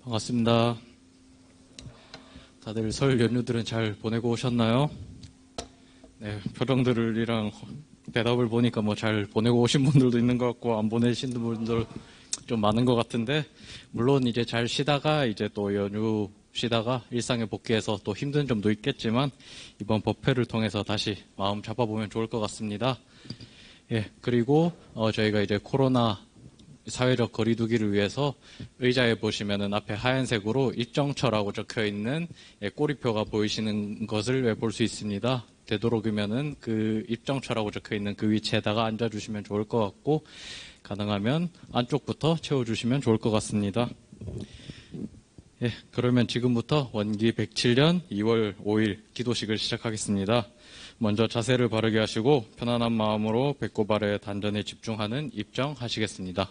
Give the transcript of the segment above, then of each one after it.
반갑습니다. 다들 설 연휴들은 잘 보내고 오셨나요? 네, 표정들이랑 대답을 보니까 뭐 잘 보내고 오신 분들도 있는 것 같고 안 보내신 분들 좀 많은 것 같은데, 물론 이제 잘 쉬다가 이제 또 연휴 쉬다가 일상에 복귀해서 또 힘든 점도 있겠지만 이번 법회를 통해서 다시 마음 잡아보면 좋을 것 같습니다. 예, 그리고 저희가 이제 코로나 사회적 거리두기를 위해서 의자에 보시면은 앞에 하얀색으로 입정처라고 적혀 있는 꼬리표가 보이시는 것을 볼 수 있습니다. 되도록이면은 그 입정처라고 적혀 있는 그 위치에다가 앉아주시면 좋을 것 같고, 가능하면 안쪽부터 채워주시면 좋을 것 같습니다. 예, 그러면 지금부터 원기 107년 2월 5일 기도식을 시작하겠습니다. 먼저 자세를 바르게 하시고 편안한 마음으로 배꼽 아래 단전에 집중하는 입정하시겠습니다.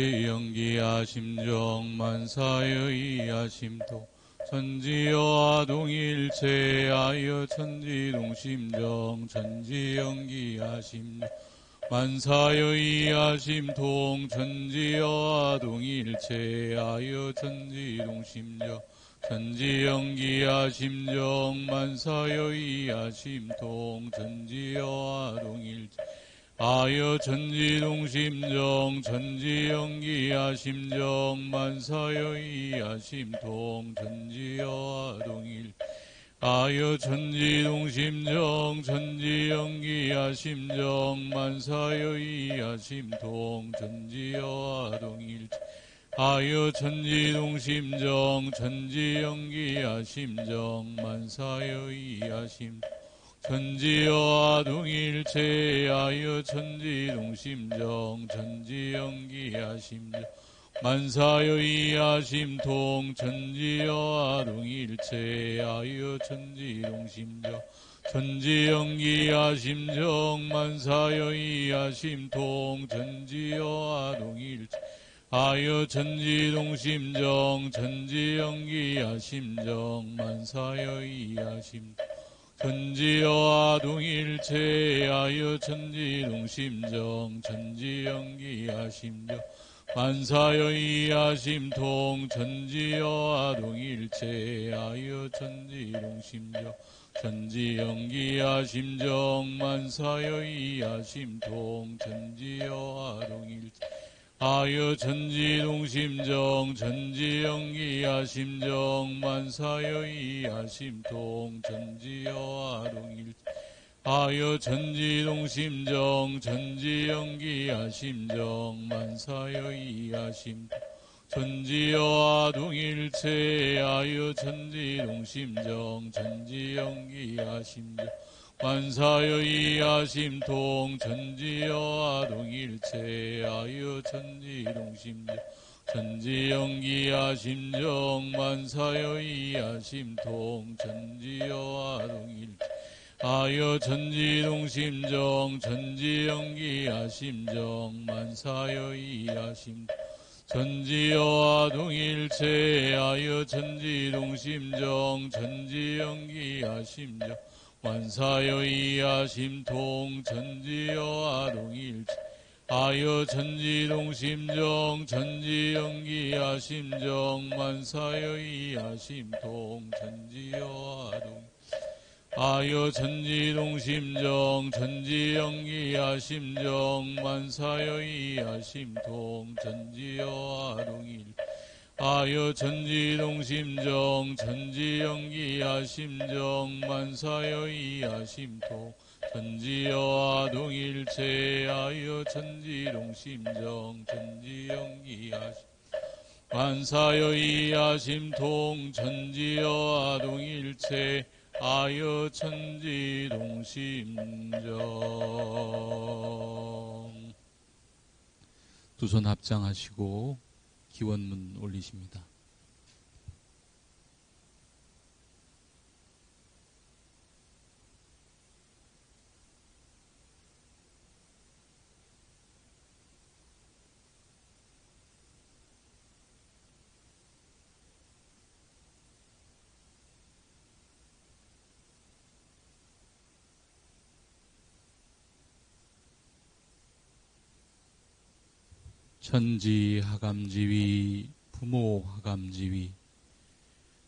천지연기하심정 만사여의하심도 천지여와 동일체하여 천지동심정 천지연기하심정 만사여의하심동 천지여와 동일체하여 천지동심정 천지연기하심정 만사여의하심동 천지여와 동일체 아여 천지동심정 천지연기하심정 만사여의하심동 천지여와 동일 아여 천지동심정 천지연기하심정 만사여의하심동 천지여와 동일 아여 천지동심정 천지연기하심정 만사여의하심 천지여와 동일체하여 천지동심정 천지연기하심정 만사여의하심동 천지여와 동일체하여 천지동심정 천지연기하심정 만사여의하심동 천지여와 동일체 아여 천지동심정 천지연기하심정 만사여의하심 천지여와 동일체하여 천지동심정 천지연기하심정 만사여의하심동 천지여와 동일체하여 천지동심정 천지연기하심정 만사여의하심동 천지여와 동일체 아여 천지동심정 천지연기하심정 만사여의하심동 천지여와 동일체 아여 천지동심정 천지연기하심정 만사여의하심 천지여와 동일체하여 천지동심정 천지연기하심정 만사여의하심동 천지여와 동일체하여 천지동심정 천지연기하심정 만사여의하심동 천지여와 동일체 아여 천지동심정 천지연기하심정 만사여의하심 천지여와 동일체하여 천지동심정 천지연기하심정 만사여의하심동 천지여와 동일체 아여 천지동심정 천지연기하심정 만사여의하심동 천지여와 동일체 아여 천지동심정 천지연기하심정 만사여의하심동 천지여와 동일 아여 천지동심정 천지연기하심정 만사여의하심동 천지여와 동일체하여 천지동심정 천지연기하심 만사여의하심동 천지여와 동일체 아여 천지동심정 두 손 합장하시고 기원문 올리십니다. 천지하감지위 부모하감지위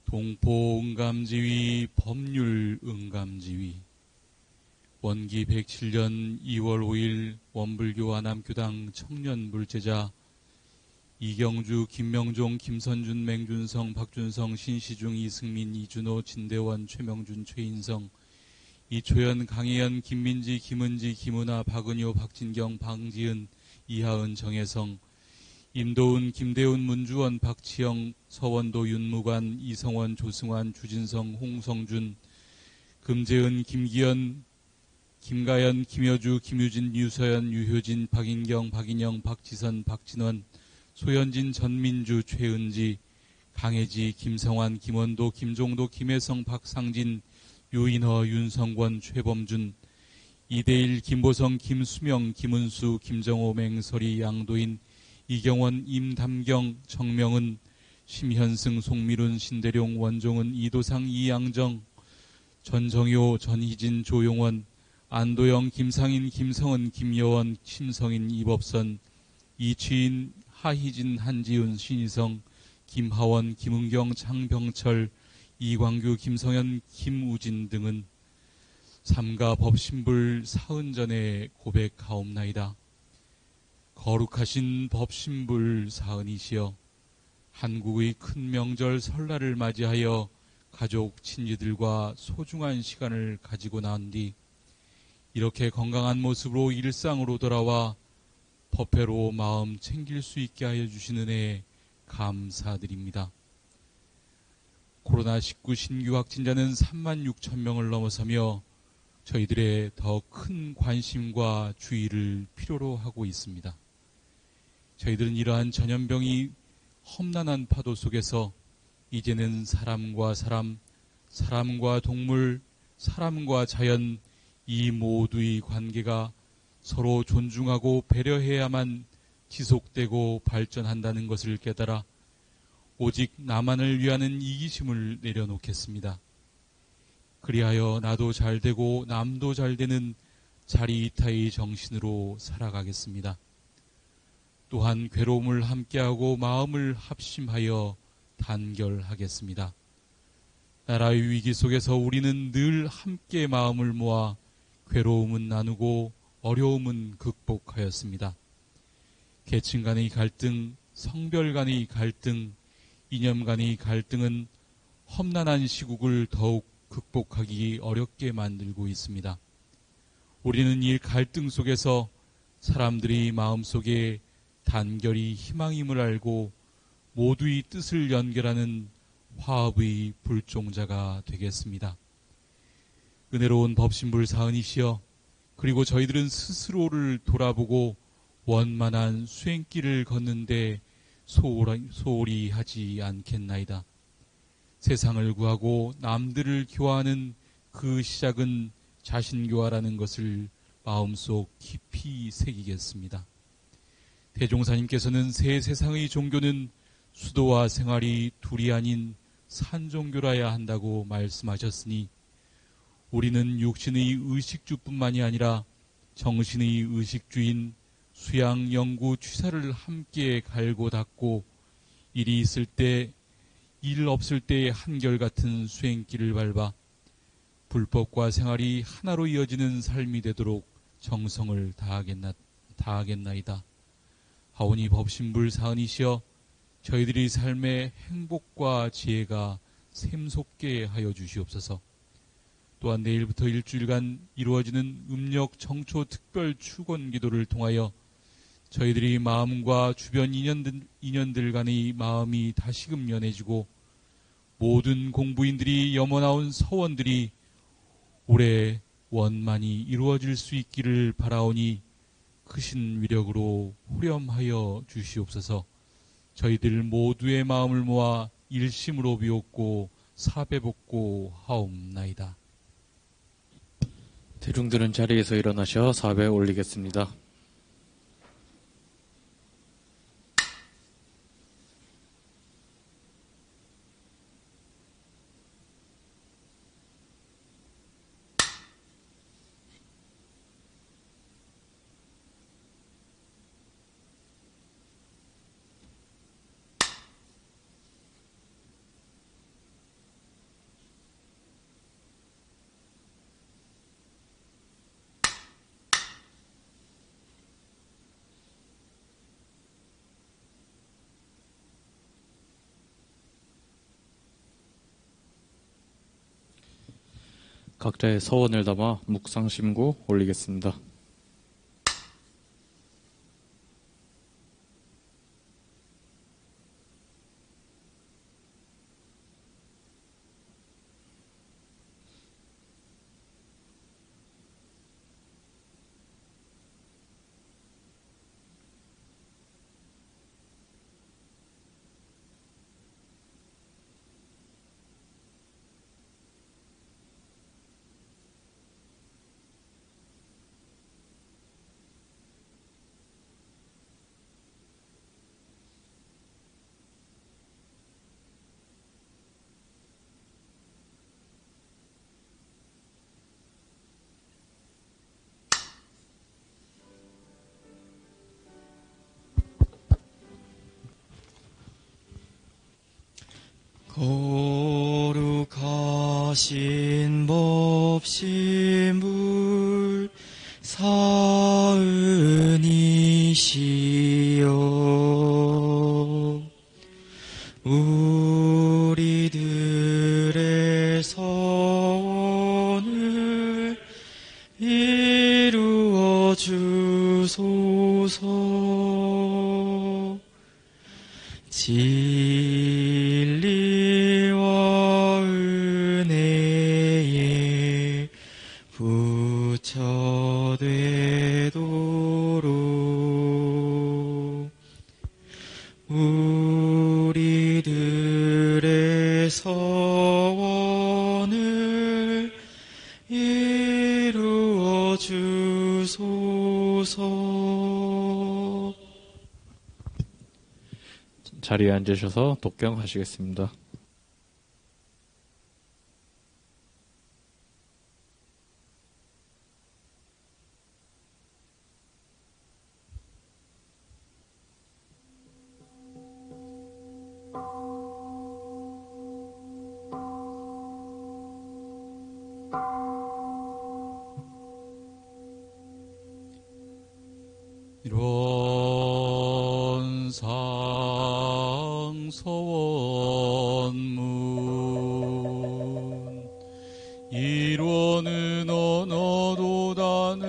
동포응감지위 법률응감지위 원기 107년 2월 5일 원불교 안암교당 청년불제자 이경주, 김명종, 김선준, 맹준성, 박준성, 신시중, 이승민, 이준호, 진대원, 최명준, 최인성, 이초연, 강혜연, 김민지, 김은지, 김은아, 박은효, 박진경, 방지은, 이하은, 정혜성, 임도훈, 김대훈, 문주원, 박치영, 서원도, 윤무관, 이성원, 조승환, 주진성, 홍성준, 금재은, 김기현, 김가연, 김여주, 김유진, 유서연, 유효진, 박인경, 박인영, 박지선, 박진원, 소현진, 전민주, 최은지, 강혜지, 김성환, 김원도, 김종도, 김혜성, 박상진, 유인허, 윤성권, 최범준, 이대일, 김보성, 김수명, 김은수, 김정호, 맹설이, 양도인, 이경원, 임담경, 정명은, 심현승, 송미룬, 신대룡, 원종은, 이도상, 이양정, 전정효, 전희진, 조용원, 안도영, 김상인, 김성은, 김여원, 심성인, 이법선, 이치인, 하희진, 한지훈, 신희성, 김하원, 김은경, 장병철, 이광규, 김성현, 김우진 등은 삼가 법신불 사흔전에 고백하옵나이다. 거룩하신 법신불 사흔이시여, 한국의 큰 명절 설날을 맞이하여 가족, 친지들과 소중한 시간을 가지고 난 뒤 이렇게 건강한 모습으로 일상으로 돌아와 법회로 마음 챙길 수 있게 하여 주신 은혜에 감사드립니다. 코로나19 신규 확진자는 36,000명을 넘어서며 저희들의 더 큰 관심과 주의를 필요로 하고 있습니다. 저희들은 이러한 전염병이 험난한 파도 속에서 이제는 사람과 사람, 사람과 동물, 사람과 자연 이 모두의 관계가 서로 존중하고 배려해야만 지속되고 발전한다는 것을 깨달아 오직 나만을 위하는 이기심을 내려놓겠습니다. 그리하여 나도 잘 되고 남도 잘 되는 자리이타의 정신으로 살아가겠습니다. 또한 괴로움을 함께하고 마음을 합심하여 단결하겠습니다. 나라의 위기 속에서 우리는 늘 함께 마음을 모아 괴로움은 나누고 어려움은 극복하였습니다. 계층 간의 갈등, 성별 간의 갈등, 이념 간의 갈등은 험난한 시국을 더욱 극복하기 어렵게 만들고 있습니다. 우리는 이 갈등 속에서 사람들이 마음속에 단결이 희망임을 알고 모두의 뜻을 연결하는 화합의 불종자가 되겠습니다. 은혜로운 법신불 사은이시여, 그리고 저희들은 스스로를 돌아보고 원만한 수행길을 걷는데 소홀히 하지 않겠나이다. 세상을 구하고 남들을 교화하는 그 시작은 자신교화라는 것을 마음속 깊이 새기겠습니다. 대종사님께서는 새 세상의 종교는 수도와 생활이 둘이 아닌 산종교라야 한다고 말씀하셨으니 우리는 육신의 의식주뿐만이 아니라 정신의 의식주인 수양, 연구, 취사를 함께 갈고 닦고 일이 있을 때, 일 없을 때의 한결같은 수행길을 밟아 불법과 생활이 하나로 이어지는 삶이 되도록 정성을 다하겠나이다. 하오니 법신불 사은이시여, 저희들의 삶의 행복과 지혜가 샘솟게 하여 주시옵소서. 또한 내일부터 일주일간 이루어지는 음력 정초 특별 축원 기도를 통하여 저희들이 마음과 주변 인연들 간의 마음이 다시금 연해지고 모든 공부인들이 염원하온 서원들이 올해 원만히 이루어질 수 있기를 바라오니 크신 위력으로 후렴하여 주시옵소서. 저희들 모두의 마음을 모아 일심으로 비옵고 사배복고 하옵나이다. 대중들은 자리에서 일어나셔 사배 올리겠습니다. 각자의 서원을 담아 묵상심구 올리겠습니다. 거룩하신 법신불 사은이시여 우리들의 서원을 이루어 주소서. 진리와 은혜에 부처되도록 우리들의 서원을 이루어 주소서. 자리에 앉으셔서 독경하시겠습니다. 이런 상서원문 이론은 언어도단의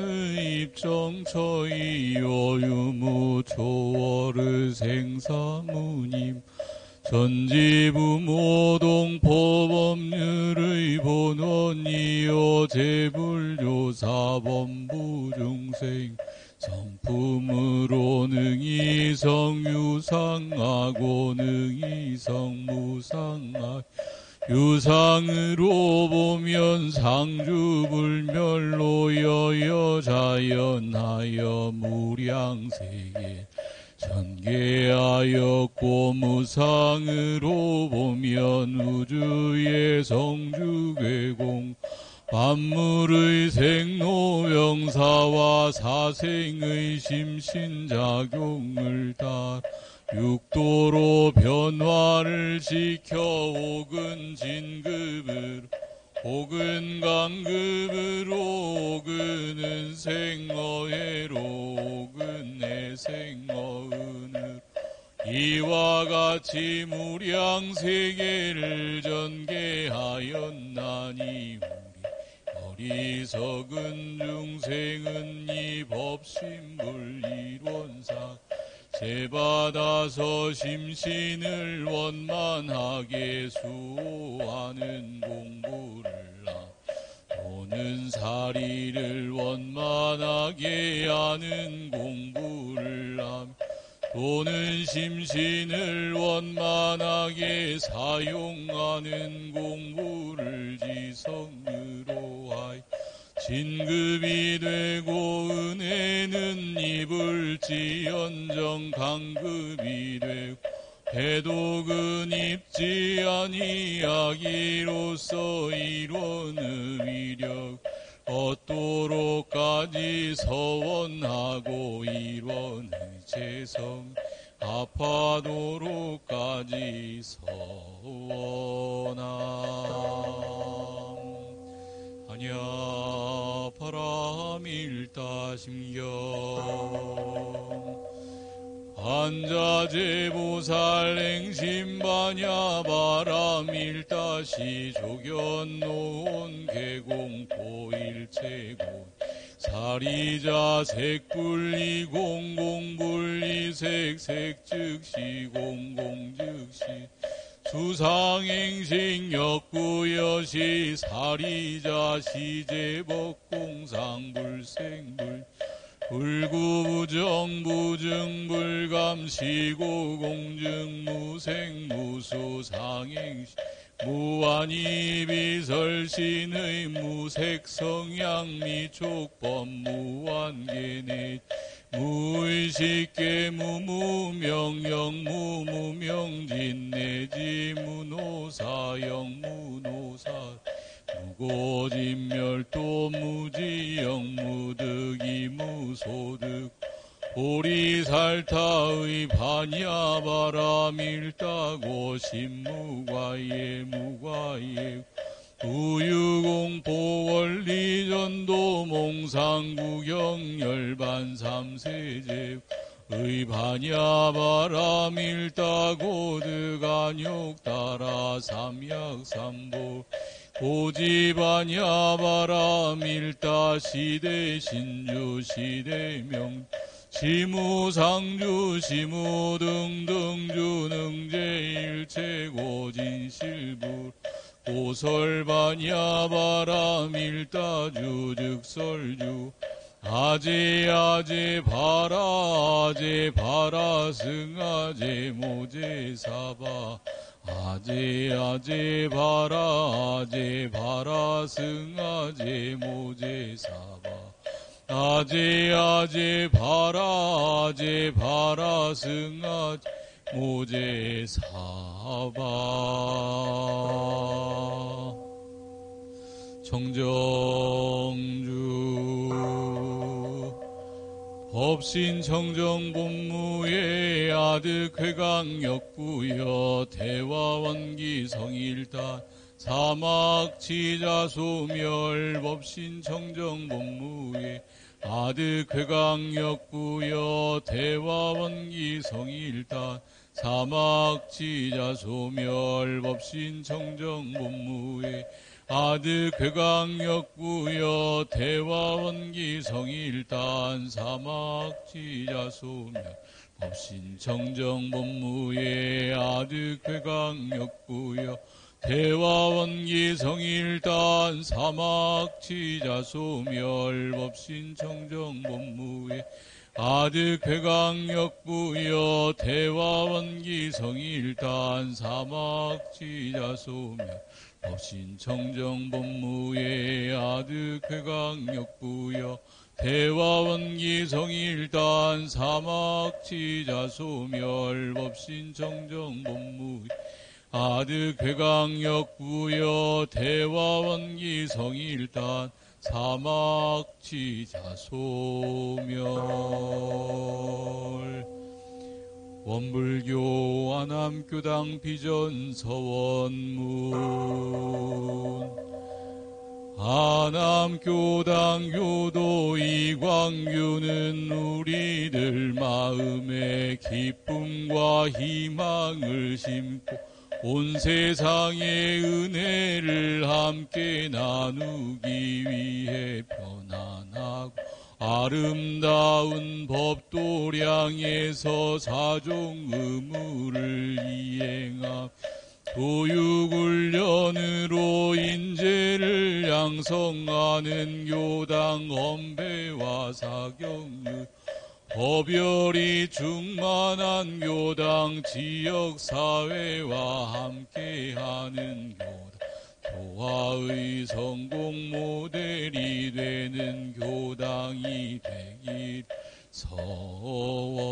입정처이요 유무초월의 생사무님 전지부모동법법률의 본원이요 제불조사범부중생 성품으로 능이성유상하고 능이성무상하 유상으로 보면 상주불멸로 여여자연하여 무량세계 전개하였고 무상으로 보면 우주의 성주괴공 만물의 생로병사와 사생의 심신작용을 다 육도로 변화를 지켜 혹은 진급으로 혹은 강급으로 혹은 은생어해로 혹은 내생어은으로 이와 같이 무량세계를 전개하였나니 어리석은 중생은 이 법신불 일원사 제받아서 심신을 원만하게 수호하는 공부를 도는 사리를 원만하게 하는 공부를 하며 도는 심신을 원만하게 사용하는 공부를 지성으로 하여 진급이 되고 은혜는 입을지언정 강급이 되고 해독은 입지 아니하기로서 이론의 위력 얻도록까지 서원하고 이론의 재성 합하도록까지 서원함. 아냐 파라밀다심경 한자제보살 행심바냐 바라밀다시 조견노온 개공포일체곤 사리자 색불리 공공불리 색색 즉시 공공 즉시 수상행식 역구여시 사리자 시제법공상불생불 불구부정부증불감시고 공증무생무수상행시 무한이비설신의 무색성향미촉법 무한계내 무의식계 무무명영 무무명진내지 무노사영 무노사 무고진멸도 무지영 무득이 무소득 보리살타의 반야바라 밀다고 신무과예 무과예 우유공포 원리전도 몽상구경 열반 삼세제 의 반야바라 밀다고 득안욕 따라 삼약삼보 고지반야바라 밀다 시대 신주 시대명 시무상주 시무등등주 능제일체 고진실부 고설반야바라 밀다주 즉설주 아제 바라 승아제 모제사바 아제 바라 승아제 모제사바 아제 바라 승아제 모제사바 정정주 법신 청정본무의 아득회강역구여 대화원기 성일단 사막지자소멸 법신 청정본무의 아득회강역구여 대화원기 성일단 사막지자소멸 법신 청정본무의 아득회강역구여 대화원기 성일단 사막지자소멸 법신 청정본무의 아득회강역구여 대화원기 성일단 사막지자소멸 법신 청정본무의 아득회강역구여 대화원기 성일단 사막지자소멸 법신 청정본무의 아득회강역구여 대화원기 성일단 사막지자소멸 법신 청정본무의 아득회강역구여 대화원기 성일단 사막지자소멸 원불교 안암교당 비전서원문 안암교당 교도 이광규는 우리들 마음에 기쁨과 희망을 심고 온 세상의 은혜를 함께 나누기 위해 편안하고 아름다운 법도량에서 사종 의무를 이행함 교육훈련으로 인재를 양성하는 교당 헌배와 사경률 법열이 충만한 교당 지역사회와 함께하는 교당 교화의 성공 모델이 되는 교당이 되길 서원함.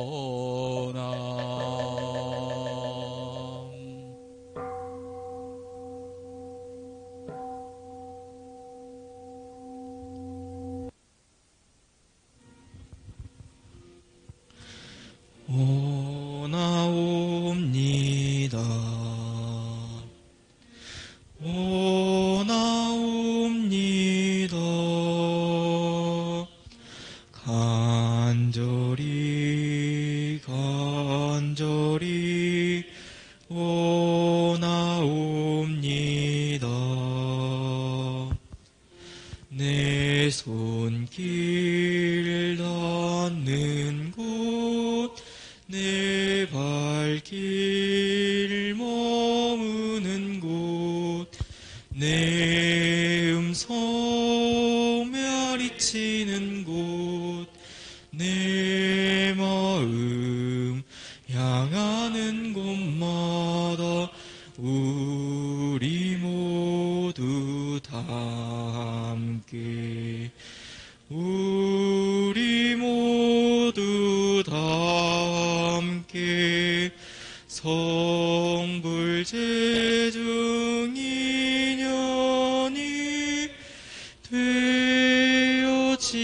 오나옵니다. 오나옵니다. 간절히 간절히 오나옵니다. 내 손길 닿는 곳 내 발길 머무는 곳 내 음성 멸이치는 곳 내 마음 향하는 곳마다 우리 모두 다 함께 우리 모두 다 함께 성불제중 인연이 되어지다.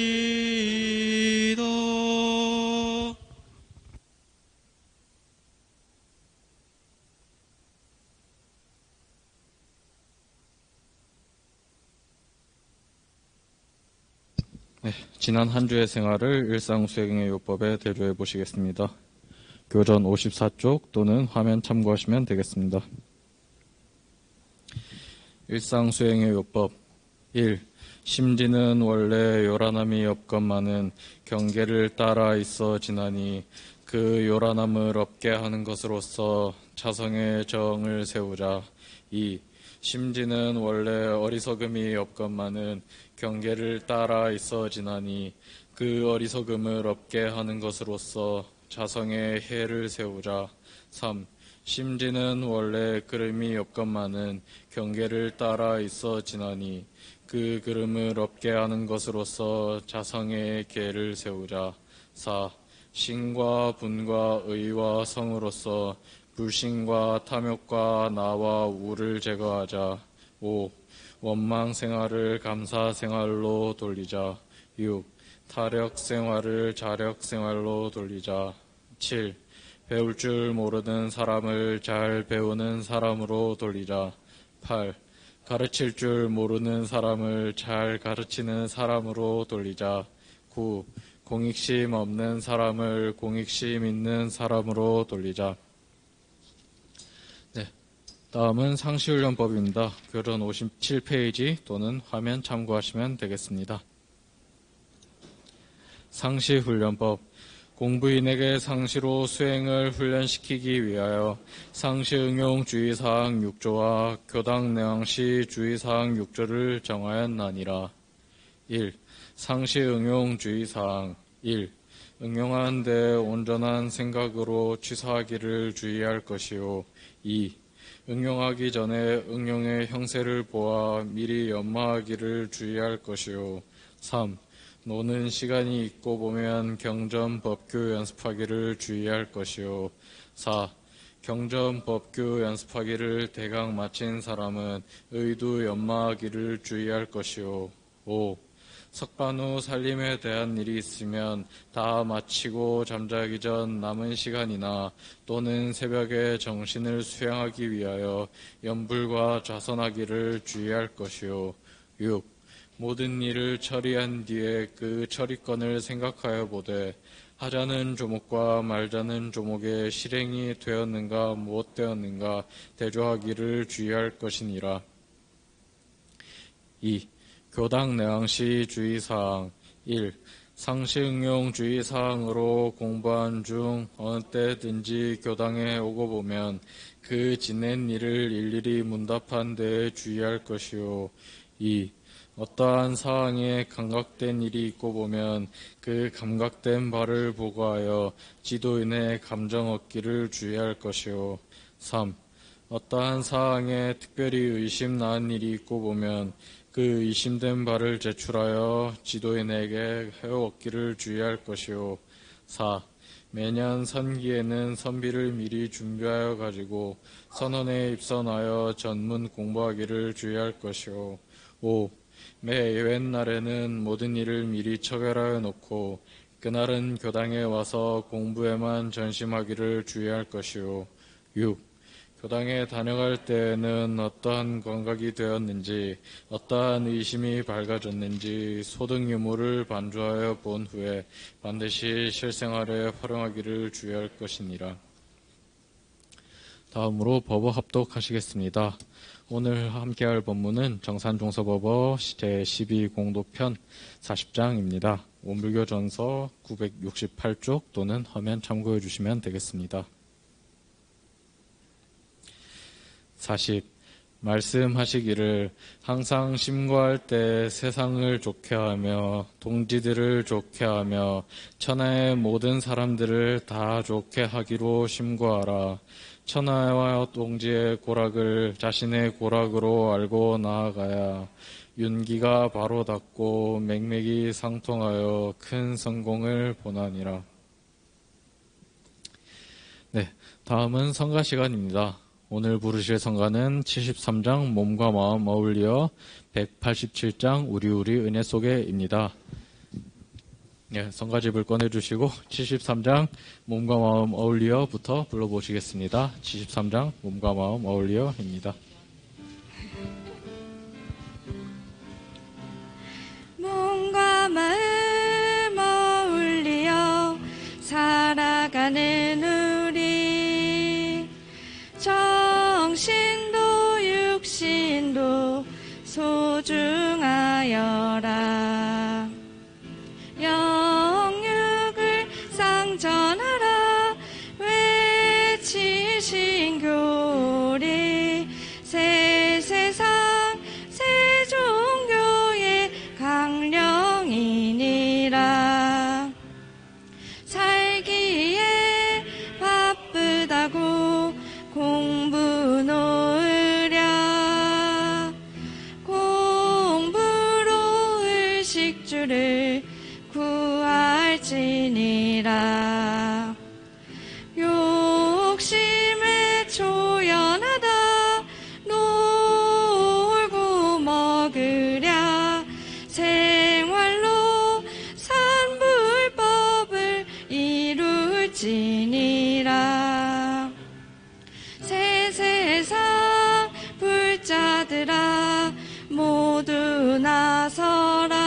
지난 한 주의 생활을 일상 수행의 요법에 대조해 보시겠습니다. 교전 54쪽 또는 화면 참고하시면 되겠습니다. 일상 수행의 요법 1. 심지는 원래 요란함이 없건만은 경계를 따라 있어 지나니 그 요란함을 없게 하는 것으로서 자성의 정을 세우자. 2. 심지는 원래 어리석음이 없건만은 경계를 따라 있어 지나니 그 어리석음을 없게 하는 것으로서 자성의 해를 세우자. 3. 심지는 원래 그름이 없건만은 경계를 따라 있어 지나니 그 그름을 없게 하는 것으로서 자성의 계를 세우자. 4. 신과 분과 의와 성으로서 불신과 탐욕과 나와 우를 제거하자. 5. 원망 생활을 감사 생활로 돌리자. 6. 타력 생활을 자력 생활로 돌리자. 7. 배울 줄 모르는 사람을 잘 배우는 사람으로 돌리자. 8. 가르칠 줄 모르는 사람을 잘 가르치는 사람으로 돌리자. 9. 공익심 없는 사람을 공익심 있는 사람으로 돌리자. 다음은 상시훈련법입니다. 교전 57페이지 또는 화면 참고하시면 되겠습니다. 상시훈련법. 공부인에게 상시로 수행을 훈련시키기 위하여 상시응용 주의사항 6조와 교당 내왕시 주의사항 6조를 정하였나니라. 1. 상시응용 주의사항 1. 응용한 데 온전한 생각으로 취사하기를 주의할 것이요. 2. 응용하기 전에 응용의 형세를 보아 미리 연마하기를 주의할 것이요. 3. 노는 시간이 있고 보면 경전 법규 연습하기를 주의할 것이요. 4. 경전 법규 연습하기를 대강 마친 사람은 의두 연마하기를 주의할 것이요. 5. 석반 후 살림에 대한 일이 있으면 다 마치고 잠자기 전 남은 시간이나 또는 새벽에 정신을 수양하기 위하여 염불과 좌선하기를 주의할 것이요. 6. 모든 일을 처리한 뒤에 그 처리권을 생각하여 보되 하자는 조목과 말자는 조목에 실행이 되었는가 못 되었는가 대조하기를 주의할 것이니라. 2. 교당 내왕시 주의사항 1. 상시응용 주의사항으로 공부한 중 어느 때든지 교당에 오고 보면 그 지낸 일을 일일이 문답한 데에 주의할 것이요. 2. 어떠한 사항에 감각된 일이 있고 보면 그 감각된 바를 보고하여 지도인의 감정 얻기를 주의할 것이요. 3. 어떠한 사항에 특별히 의심 나는 일이 있고 보면 그 의심된 바를 제출하여 지도인에게 해어 얻기를 주의할 것이요. 4. 매년 선기에는 선비를 미리 준비하여 가지고 선원에 입선하여 전문 공부하기를 주의할 것이요. 5. 매 예외날에는 모든 일을 미리 처결하여 놓고 그날은 교당에 와서 공부에만 전심하기를 주의할 것이요. 6. 교당에 다녀갈 때에는 어떠한 감각이 되었는지 어떠한 의심이 밝아졌는지 소등 유무를 반주하여 본 후에 반드시 실생활에 활용하기를 주의할 것이니라. 다음으로 법어 합독하시겠습니다. 오늘 함께할 법문은 정산종서법어 제12공독편 40장입니다. 원불교전서 968쪽 또는 화면 참고해 주시면 되겠습니다. 40. 말씀하시기를 항상 심고할 때 세상을 좋게 하며 동지들을 좋게 하며 천하의 모든 사람들을 다 좋게 하기로 심고하라. 천하와 동지의 고락을 자신의 고락으로 알고 나아가야 윤기가 바로 닿고 맥맥이 상통하여 큰 성공을 보나니라. 네, 다음은 성가 시간입니다. 오늘 부르실 성가는 73장 몸과 마음 어울리어 187장 우리우리 은혜 속에입니다. 네, 성가집을 꺼내주시고 73장 몸과 마음 어울리어부터 불러보시겠습니다. 73장 몸과 마음 어울리어입니다. 몸과 마음 정신도 육신도 소중하여라. 영육을 상전하라 외치신 교리 새 세상 새 종교의 강령이니라. 살기에 바쁘다고 공부 놓으랴. 공부로 의식주를 구할지니라. 욕심에 초연하다 놀고 먹으랴. 생활로 산불법을 이룰지니라. 새 세상 불자들아 모두 나서라.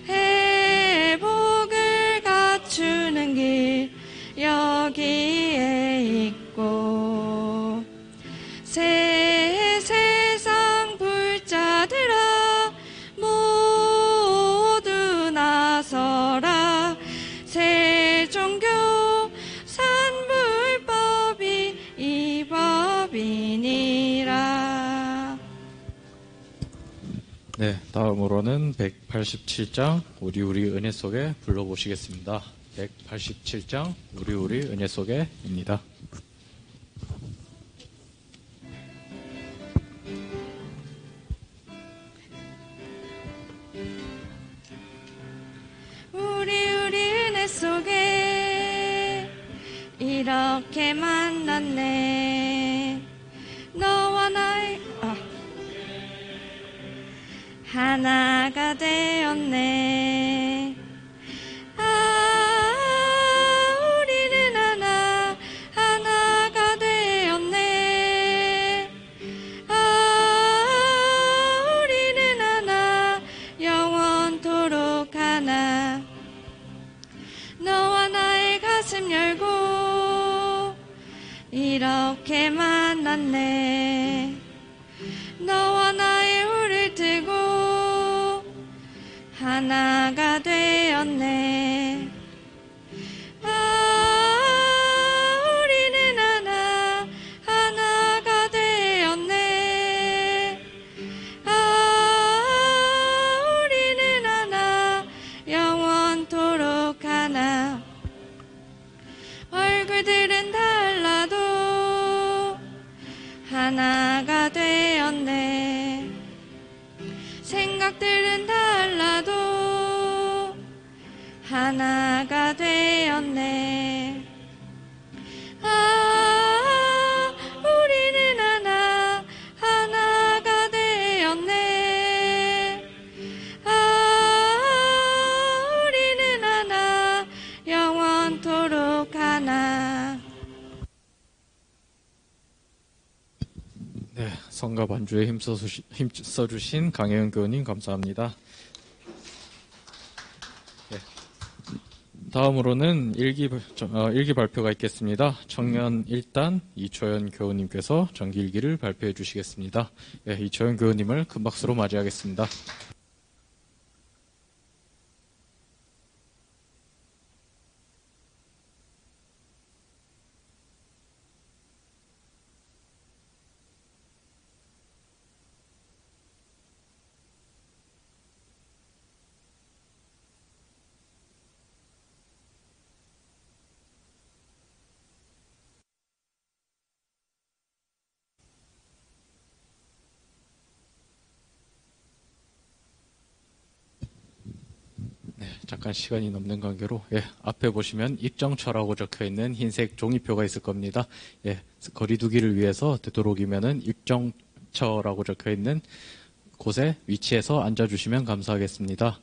회복을 갖추는 길 여기에 있고. 새 세상 불자들아 모두 나서라. 새 종교 산불법이 이 법이니라. 네, 다음으로는 187장 우리 은혜 속에 불러보시겠습니다. 187장 우리 은혜 속에입니다. 우리 은혜 속에 이렇게 만났네. 너와 나의 하나가 되었네. 우리는 하나가 되었네. 우리는 하나 영원토록 하나. 너와 나의 가슴 열고 이렇게 만났네. 너와 나의 울을 트고 하나가 되었네. 우리는 하나가 되었네. 우리는 하나 영원토록 하나. 얼굴들은 달라도 하나가 되었네. 생각들은 달라도 하나가 되었네. 우리는 하나가 되었네. 우리는 하나 영원토록 하나. 네, 성가 반주에 힘써주신 강혜은 교우님 감사합니다. 네, 다음으로는 일기 발표가 있겠습니다. 청년 1단 이초연 교우님께서 정기일기를 발표해 주시겠습니다. 네, 이초연 교우님을 큰 박수로 맞이하겠습니다. 잠깐 시간이 넘는 관계로 앞에 보시면 입정처라고 적혀있는 흰색 종이표가 있을 겁니다. 거리두기를 위해서 되도록이면은 입정처라고 적혀있는 곳에 위치해서 앉아주시면 감사하겠습니다.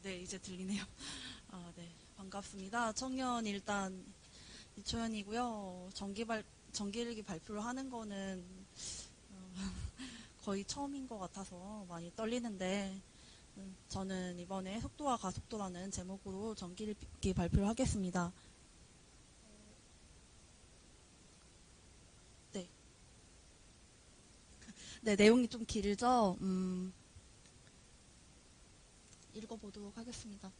네, 이제 들리네요. 네, 반갑습니다. 청년 일단 이초연이고요. 정기일기 발표를 하는 거는 거의 처음인 것 같아서 많이 떨리는데, 저는 이번에 속도와 가속도라는 제목으로 정기일기 발표를 하겠습니다. 네. 네, 내용이 좀 길죠? 읽어보도록 하겠습니다.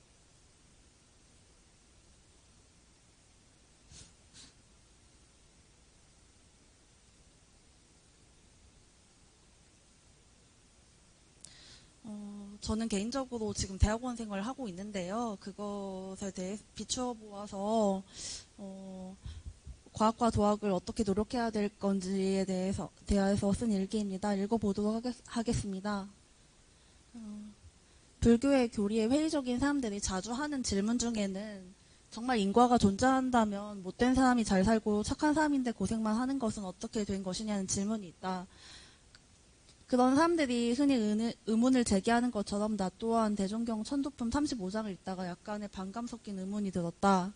저는 개인적으로 지금 대학원 생활을 하고 있는데요. 그것에 대해 비추어 보아서 과학과 도학을 어떻게 노력해야 될 건지에 대해서 쓴 일기입니다. 읽어보도록 하겠습니다. 불교의 교리에 회의적인 사람들이 자주 하는 질문 중에는 정말 인과가 존재한다면 못된 사람이 잘 살고 착한 사람인데 고생만 하는 것은 어떻게 된 것이냐는 질문이 있다. 그런 사람들이 흔히 의문을 제기하는 것처럼 나 또한 대종경 천도품 35장을 읽다가 약간의 반감 섞인 의문이 들었다.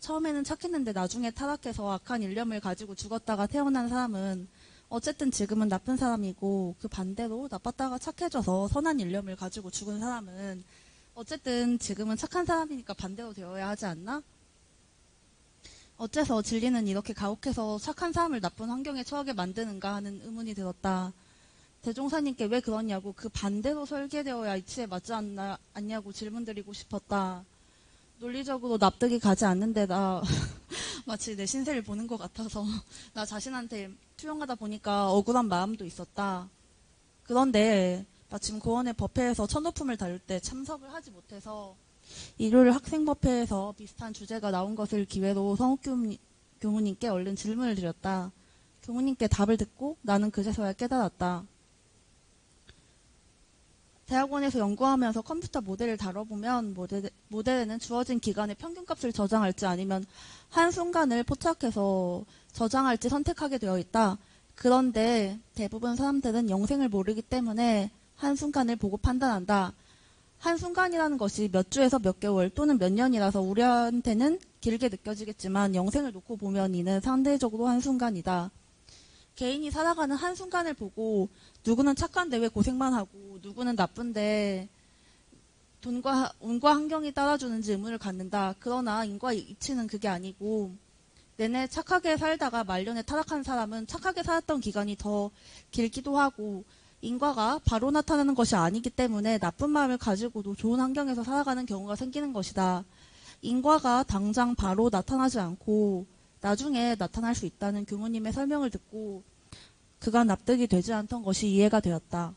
처음에는 착했는데 나중에 타락해서 악한 일념을 가지고 죽었다가 태어난 사람은 어쨌든 지금은 나쁜 사람이고, 그 반대로 나빴다가 착해져서 선한 일념을 가지고 죽은 사람은 어쨌든 지금은 착한 사람이니까 반대로 되어야 하지 않나? 어째서 진리는 이렇게 가혹해서 착한 사람을 나쁜 환경에 처하게 만드는가 하는 의문이 들었다. 대종사님께 왜 그러냐고, 그 반대로 설계되어야 이치에 맞지 않냐고 질문드리고 싶었다. 논리적으로 납득이 가지 않는데 마치 내 신세를 보는 것 같아서 나 자신한테 투영하다 보니까 억울한 마음도 있었다. 그런데 마침 고원의 법회에서 천도품을 다룰 때 참석을 하지 못해서 일요일 학생법회에서 비슷한 주제가 나온 것을 기회로 성욱 교무님께 얼른 질문을 드렸다. 교무님께 답을 듣고 나는 그제서야 깨달았다. 대학원에서 연구하면서 컴퓨터 모델을 다뤄보면 모델에는 주어진 기간에 평균값을 저장할지 아니면 한순간을 포착해서 저장할지 선택하게 되어 있다. 그런데 대부분 사람들은 영생을 모르기 때문에 한순간을 보고 판단한다. 한순간이라는 것이 몇 주에서 몇 개월 또는 몇 년이라서 우리한테는 길게 느껴지겠지만 영생을 놓고 보면 이는 상대적으로 한순간이다. 개인이 살아가는 한순간을 보고 누구는 착한데 왜 고생만 하고 누구는 나쁜데 운과 환경이 따라주는지 의문을 갖는다. 그러나 인과 이치는 그게 아니고 내내 착하게 살다가 말년에 타락한 사람은 착하게 살았던 기간이 더 길기도 하고 인과가 바로 나타나는 것이 아니기 때문에 나쁜 마음을 가지고도 좋은 환경에서 살아가는 경우가 생기는 것이다. 인과가 당장 바로 나타나지 않고 나중에 나타날 수 있다는 교무님의 설명을 듣고 그가 납득이 되지 않던 것이 이해가 되었다.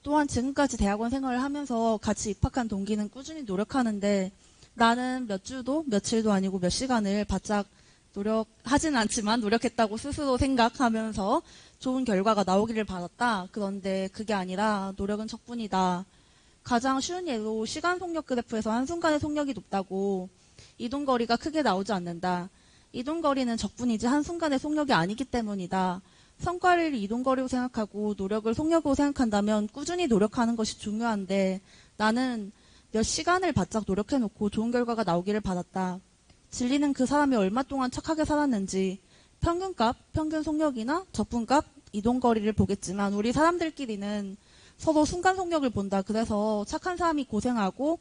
또한 지금까지 대학원 생활을 하면서 같이 입학한 동기는 꾸준히 노력하는데 나는 몇 주도 며칠도 아니고 몇 시간을 바짝 노력하진 않지만 노력했다고 스스로 생각하면서 좋은 결과가 나오기를 바랐다. 그런데 그게 아니라 노력은 척뿐이다. 가장 쉬운 예로 시간 속력 그래프에서 한순간의 속력이 높다고 이동거리가 크게 나오지 않는다. 이동거리는 적분이지 한순간의 속력이 아니기 때문이다. 성과를 이동거리로 생각하고 노력을 속력으로 생각한다면 꾸준히 노력하는 것이 중요한데 나는 몇 시간을 바짝 노력해놓고 좋은 결과가 나오기를 바랐다. 진리는 그 사람이 얼마 동안 착하게 살았는지 평균값, 평균 속력이나 적분값, 이동거리를 보겠지만 우리 사람들끼리는 서로 순간 속력을 본다. 그래서 착한 사람이 고생하고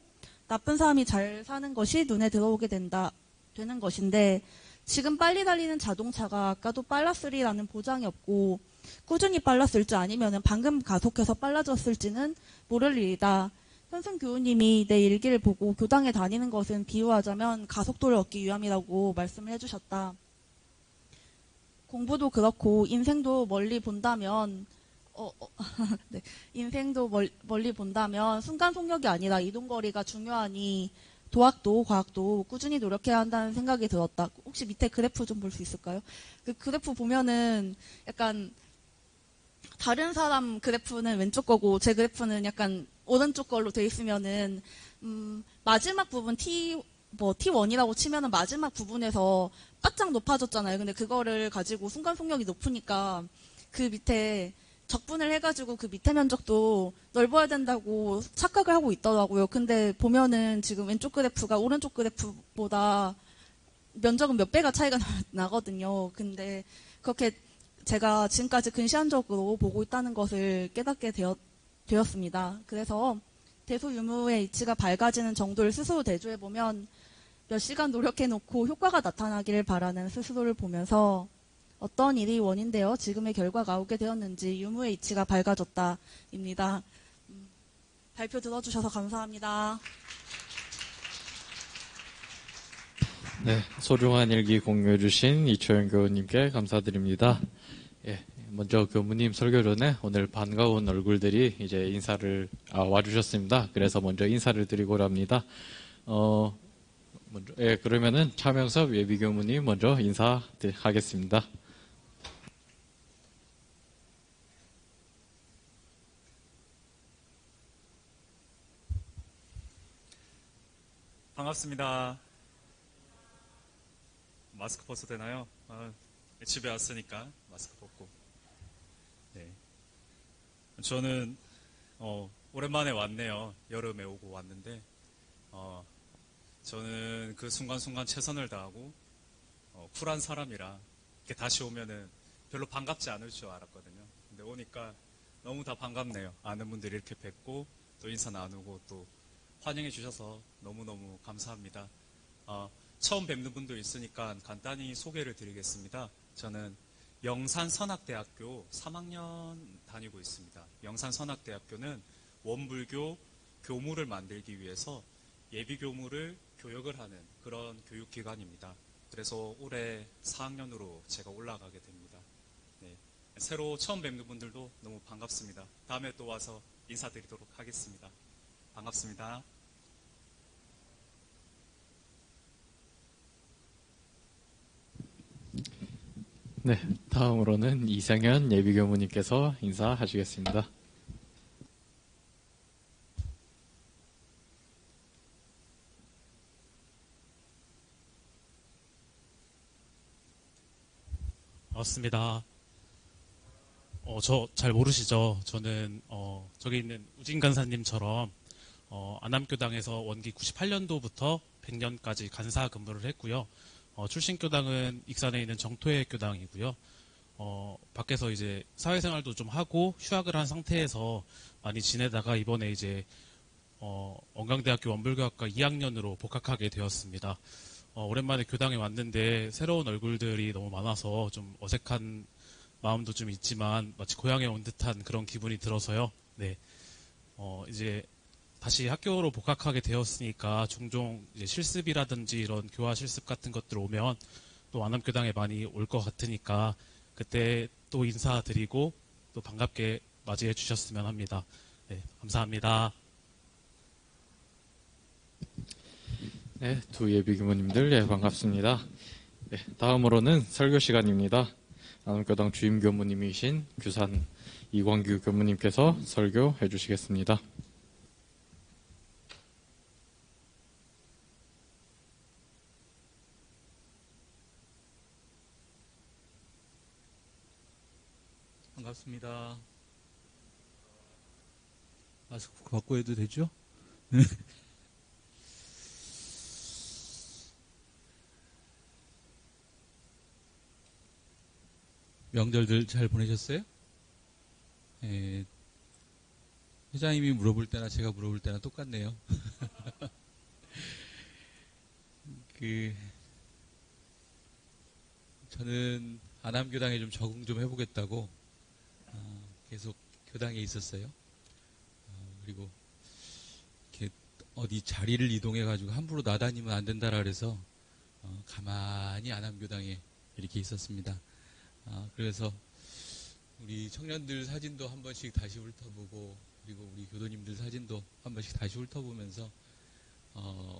나쁜 사람이 잘 사는 것이 눈에 들어오게 되는 것인데 지금 빨리 달리는 자동차가 아까도 빨랐으리라는 보장이 없고 꾸준히 빨랐을지 아니면 방금 가속해서 빨라졌을지는 모를 일이다. 현승 교우님이 내 일기를 보고 교당에 다니는 것은 비유하자면 가속도를 얻기 위함이라고 말씀을 해주셨다. 공부도 그렇고 인생도 멀리 본다면 네. 인생도 멀리 본다면 순간 속력이 아니라 이동거리가 중요하니 도학도 과학도 꾸준히 노력해야 한다는 생각이 들었다. 혹시 밑에 그래프 좀 볼 수 있을까요? 그 그래프 보면은 약간 다른 사람 그래프는 왼쪽 거고 제 그래프는 약간 오른쪽 걸로 돼 있으면은 마지막 부분 T 뭐 T1이라고 치면은 마지막 부분에서 바짝 높아졌잖아요. 근데 그거를 가지고 순간속력이 높으니까 그 밑에 적분을 해가지고 그 밑에 면적도 넓어야 된다고 착각을 하고 있더라고요. 근데 보면은 지금 왼쪽 그래프가 오른쪽 그래프보다 면적은 몇 배가 차이가 나거든요. 근데 그렇게 제가 지금까지 근시안적으로 보고 있다는 것을 깨닫게 되었습니다. 그래서 대소유무의 이치가 밝아지는 정도를 스스로 대조해보면 몇 시간 노력해놓고 효과가 나타나기를 바라는 스스로를 보면서 어떤 일이 원인되어 지금의 결과가 오게 되었는지 유무의 이치가 밝아졌다입니다. 발표 들어주셔서 감사합니다. 네, 소중한 일기 공유해주신 이초영 교우님께 감사드립니다. 예, 먼저 교무님 설교 전에 오늘 반가운 얼굴들이 이제 와주셨습니다. 그래서 먼저 인사를 드리고자 합니다. 그러면은 차명섭 예비교무님 먼저 인사하겠습니다. 반갑습니다. 마스크 벗어도 되나요? 집에 왔으니까 마스크 벗고. 네. 저는 오랜만에 왔네요. 여름에 오고 왔는데 저는 그 순간순간 최선을 다하고 쿨한 사람이라 이렇게 다시 오면은 별로 반갑지 않을 줄 알았거든요. 근데 오니까 너무 다 반갑네요. 아는 분들이 이렇게 뵙고 또 인사 나누고 또 환영해 주셔서 너무너무 감사합니다. 처음 뵙는 분도 있으니까 간단히 소개를 드리겠습니다. 저는 영산선악대학교 3학년 다니고 있습니다. 영산선악대학교는 원불교 교무를 만들기 위해서 예비교무를 교역을 하는 그런 교육기관입니다. 그래서 올해 4학년으로 제가 올라가게 됩니다. 네. 새로 처음 뵙는 분들도 너무 반갑습니다. 다음에 또 와서 인사드리도록 하겠습니다. 반갑습니다. 네, 다음으로는 이상현 예비교무님께서 인사하시겠습니다. 반갑습니다. 저 잘 모르시죠? 저는 저기 있는 우진 간사님처럼 안암교당에서 원기 98년도부터 100년까지 간사 근무를 했고요. 출신교당은 익산에 있는 정토회 교당이고요. 밖에서 이제 사회생활도 좀 하고 휴학을 한 상태에서 많이 지내다가 이번에 이제 원광대학교 원불교학과 2학년으로 복학하게 되었습니다. 오랜만에 교당에 왔는데 새로운 얼굴들이 너무 많아서 좀 어색한 마음도 좀 있지만 마치 고향에 온 듯한 그런 기분이 들어서요. 네, 이제 다시 학교로 복학하게 되었으니까 종종 이제 실습이라든지 이런 교화 실습 같은 것들 오면 또 안암교당에 많이 올 것 같으니까 그때 또 인사드리고 또 반갑게 맞이해 주셨으면 합니다. 네, 감사합니다. 네, 두 예비교무님들, 예, 반갑습니다. 네, 다음으로는 설교 시간입니다. 안암교당 주임교무님이신 규산 이광규 교무님께서 설교해 주시겠습니다. 반갑습니다. 마스크 벗고 해도 되죠? 명절들 잘 보내셨어요? 예, 회장님이 물어볼 때나 제가 물어볼 때나 똑같네요. 저는 안암교당에 좀 적응 좀 해보겠다고 계속 교당에 있었어요. 그리고 이렇게 어디 자리를 이동해가지고 함부로 나다니면 안 된다라 그래서 가만히 안암교당에 이렇게 있었습니다. 그래서 우리 청년들 사진도 한 번씩 다시 훑어보고 그리고 우리 교도님들 사진도 한 번씩 다시 훑어보면서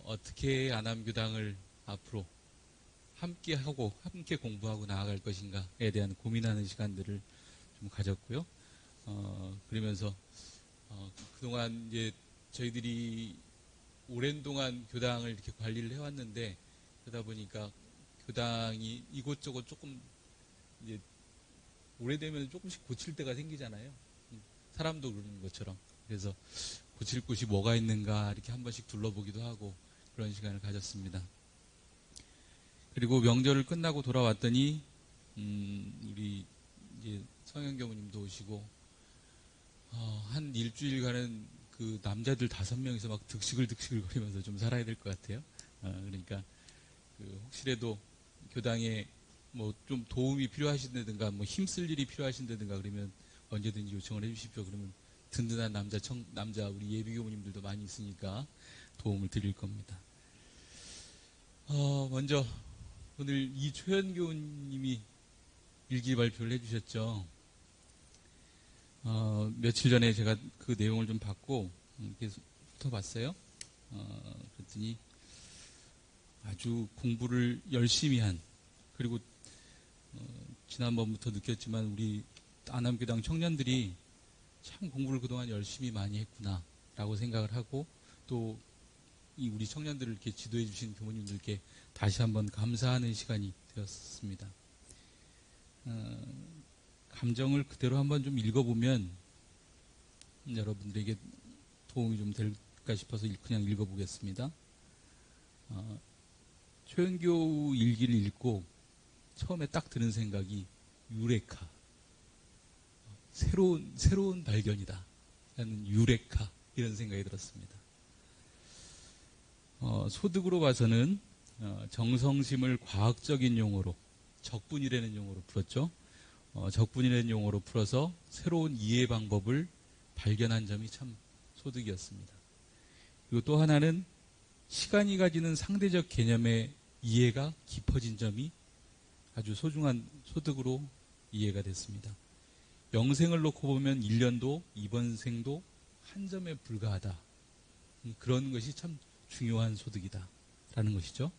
어떻게 안암교당을 앞으로 함께 하고 함께 공부하고 나아갈 것인가에 대한 고민하는 시간들을 좀 가졌고요. 그러면서 그동안 이제 저희들이 오랜 동안 교당을 이렇게 관리를 해왔는데, 그러다 보니까 교당이 이곳저곳 조금 이제 오래되면 조금씩 고칠 때가 생기잖아요. 사람도 그러는 것처럼. 그래서 고칠 곳이 뭐가 있는가 이렇게 한 번씩 둘러보기도 하고 그런 시간을 가졌습니다. 그리고 명절을 끝나고 돌아왔더니 우리 이제 성현교무님도 오시고 한 일주일간은 그 남자들 5명이서 막 득식을 거리면서 좀 살아야 될 것 같아요. 그러니까 그 혹시라도 교당에 뭐 좀 도움이 필요하신다든가 뭐 힘쓸 일이 필요하신다든가 그러면 언제든지 요청을 해주십시오. 그러면 든든한 남자 우리 예비교무님들도 많이 있으니까 도움을 드릴 겁니다. 먼저 오늘 이초현 교우님이 일기 발표를 해주셨죠. 며칠 전에 제가 그 내용을 좀 받고 이렇게 훑어봤어요. 그랬더니 아주 공부를 열심히 한, 그리고 지난번부터 느꼈지만 우리 안암교당 청년들이 참 공부를 그동안 열심히 많이 했구나 라고 생각을 하고, 또 이 우리 청년들을 이렇게 지도해 주신 교무님들께 다시 한번 감사하는 시간이 되었습니다. 감정을 그대로 한번 좀 읽어보면 여러분들에게 도움이 좀 될까 싶어서 그냥 읽어보겠습니다. 초연교 일기를 읽고 처음에 딱 드는 생각이 유레카, 새로운 발견이다 라는 유레카, 이런 생각이 들었습니다. 소득으로 봐서는 정성심을 과학적인 용어로, 적분이라는 용어로 풀었죠. 적분이라는 용어로 풀어서 새로운 이해 방법을 발견한 점이 참 소득이었습니다. 그리고 또 하나는 시간이 가지는 상대적 개념의 이해가 깊어진 점이 아주 소중한 소득으로 이해가 됐습니다. 영생을 놓고 보면 1년도, 이번 생도 한 점에 불과하다. 그런 것이 참 중요한 소득이다 라는 것이죠.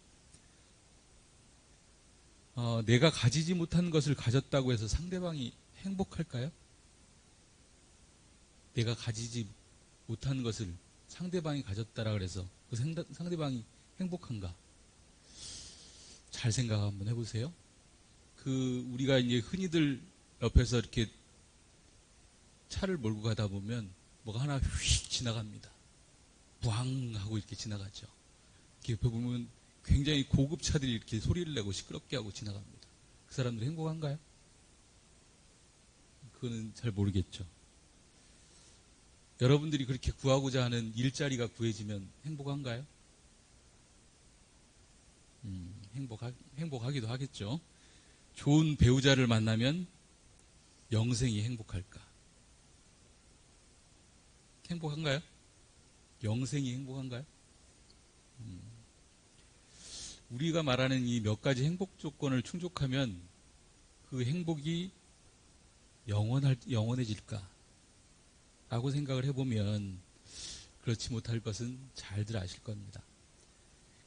내가 가지지 못한 것을 가졌다고 해서 상대방이 행복할까요? 내가 가지지 못한 것을 상대방이 가졌다라 그래서 그 상대방이 행복한가? 잘 생각 한번 해보세요. 우리가 이제 흔히들 옆에서 이렇게 차를 몰고 가다 보면 뭐가 하나 휙 지나갑니다. 부앙 하고 이렇게 지나가죠. 이렇게 옆에 보면 굉장히 고급 차들이 이렇게 소리를 내고 시끄럽게 하고 지나갑니다. 그 사람들이 행복한가요? 그거는 잘 모르겠죠. 여러분들이 그렇게 구하고자 하는 일자리가 구해지면 행복한가요? 행복하기도 하겠죠. 좋은 배우자를 만나면 영생이 행복할까? 행복한가요? 영생이 행복한가요? 우리가 말하는 이 몇 가지 행복 조건을 충족하면 그 행복이 영원해질까? 라고 생각을 해보면 그렇지 못할 것은 잘들 아실 겁니다.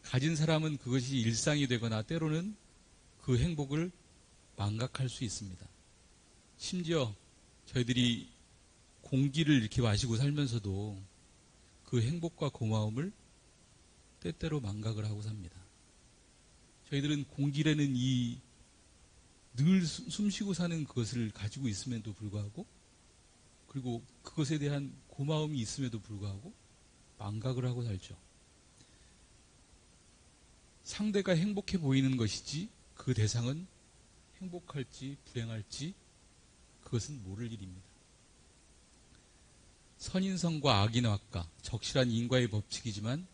가진 사람은 그것이 일상이 되거나 때로는 그 행복을 망각할 수 있습니다. 심지어 저희들이 공기를 이렇게 마시고 살면서도 그 행복과 고마움을 때때로 망각을 하고 삽니다. 저희들은 공기라는 이 늘 숨쉬고 사는 그것을 가지고 있음에도 불구하고, 그리고 그것에 대한 고마움이 있음에도 불구하고 망각을 하고 살죠. 상대가 행복해 보이는 것이지 그 대상은 행복할지 불행할지 그것은 모를 일입니다. 선인성과 악인학과, 적실한 인과의 법칙이지만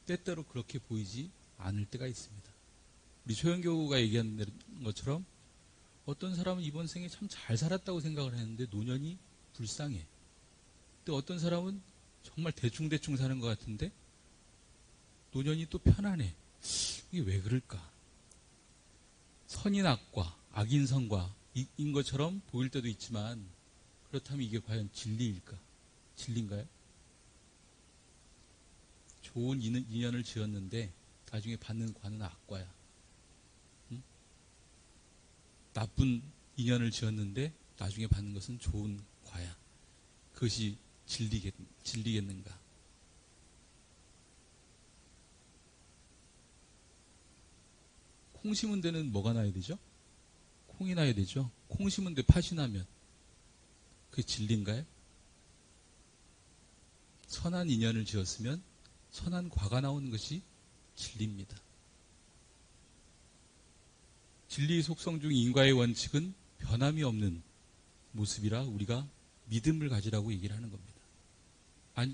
때때로 그렇게 보이지 않을 때가 있습니다. 우리 초연교우가 얘기한 것처럼 어떤 사람은 이번 생에 참 잘 살았다고 생각을 했는데 노년이 불쌍해. 또 어떤 사람은 정말 대충대충 사는 것 같은데 노년이 또 편안해. 이게 왜 그럴까? 선인악과 악인성과 인 것처럼 보일 때도 있지만, 그렇다면 이게 과연 진리일까? 진리인가요? 좋은 인연을 지었는데 나중에 받는 과는 악과야. 응? 나쁜 인연을 지었는데 나중에 받는 것은 좋은 과야. 그것이 진리겠는가? 콩 심은 데는 뭐가 나야 되죠? 콩이 나야 되죠. 콩 심은 데 팥이 나면 그게 진리인가요? 선한 인연을 지었으면 선한 과가 나오는 것이 진리입니다. 진리의 속성 중 인과의 원칙은 변함이 없는 모습이라 우리가 믿음을 가지라고 얘기를 하는 겁니다.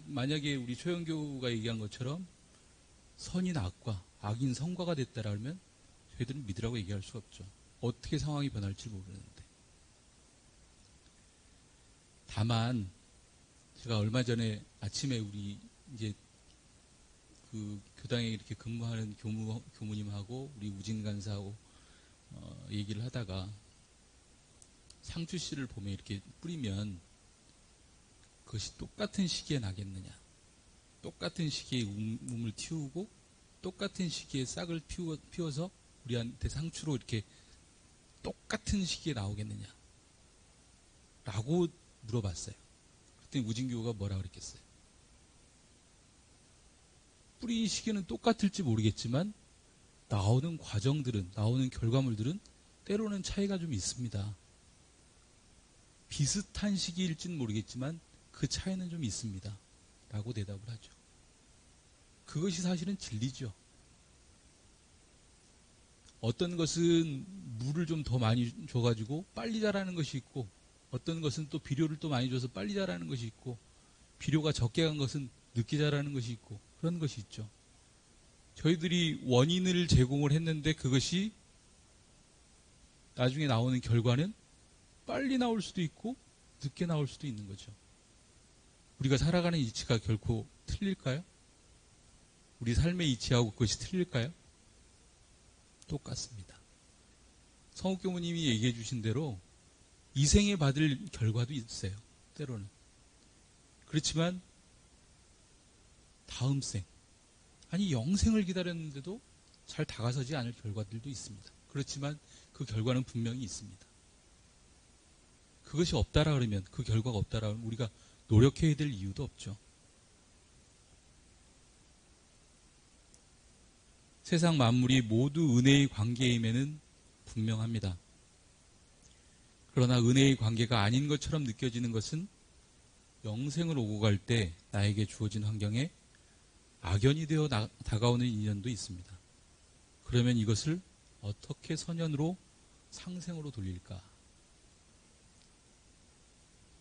만약에 우리 최영교가 얘기한 것처럼 선인 악과 악인 성과가 됐다라면 저희들은 믿으라고 얘기할 수 없죠. 어떻게 상황이 변할지 모르는데. 다만 제가 얼마 전에 아침에 우리 이제 그 교당에 이렇게 근무하는 교무님하고 우리 우진 간사하고 얘기를 하다가 상추 씨를 보면 이렇게 뿌리면 그것이 똑같은 시기에 나겠느냐. 똑같은 시기에 움을 틔우고 똑같은 시기에 싹을 피워서 우리한테 상추로 이렇게 똑같은 시기에 나오겠느냐. 라고 물어봤어요. 그랬더니 우진교가 뭐라 그랬겠어요? 뿌리 시기는 똑같을지 모르겠지만 나오는 과정들은, 나오는 결과물들은 때로는 차이가 좀 있습니다. 비슷한 시기일지는 모르겠지만 그 차이는 좀 있습니다. 라고 대답을 하죠. 그것이 사실은 진리죠. 어떤 것은 물을 좀 더 많이 줘가지고 빨리 자라는 것이 있고, 어떤 것은 또 비료를 또 많이 줘서 빨리 자라는 것이 있고, 비료가 적게 간 것은 늦게 자라는 것이 있고, 그런 것이 있죠. 저희들이 원인을 제공을 했는데 그것이 나중에 나오는 결과는 빨리 나올 수도 있고 늦게 나올 수도 있는 거죠. 우리가 살아가는 이치가 결코 틀릴까요? 우리 삶의 이치하고 그것이 틀릴까요? 똑같습니다. 성옥교무님이 얘기해 주신 대로 이 생에 받을 결과도 있어요. 때로는. 그렇지만 다음 생, 아니 영생을 기다렸는데도 잘 다가서지 않을 결과들도 있습니다. 그렇지만 그 결과는 분명히 있습니다. 그것이 없다라 그러면, 그 결과가 없다라 그러면 우리가 노력해야 될 이유도 없죠. 세상 만물이 모두 은혜의 관계임에는 분명합니다. 그러나 은혜의 관계가 아닌 것처럼 느껴지는 것은 영생을 오고 갈 때 나에게 주어진 환경에 악연이 되어 다가오는 인연도 있습니다. 그러면 이것을 어떻게 선연으로 상생으로 돌릴까?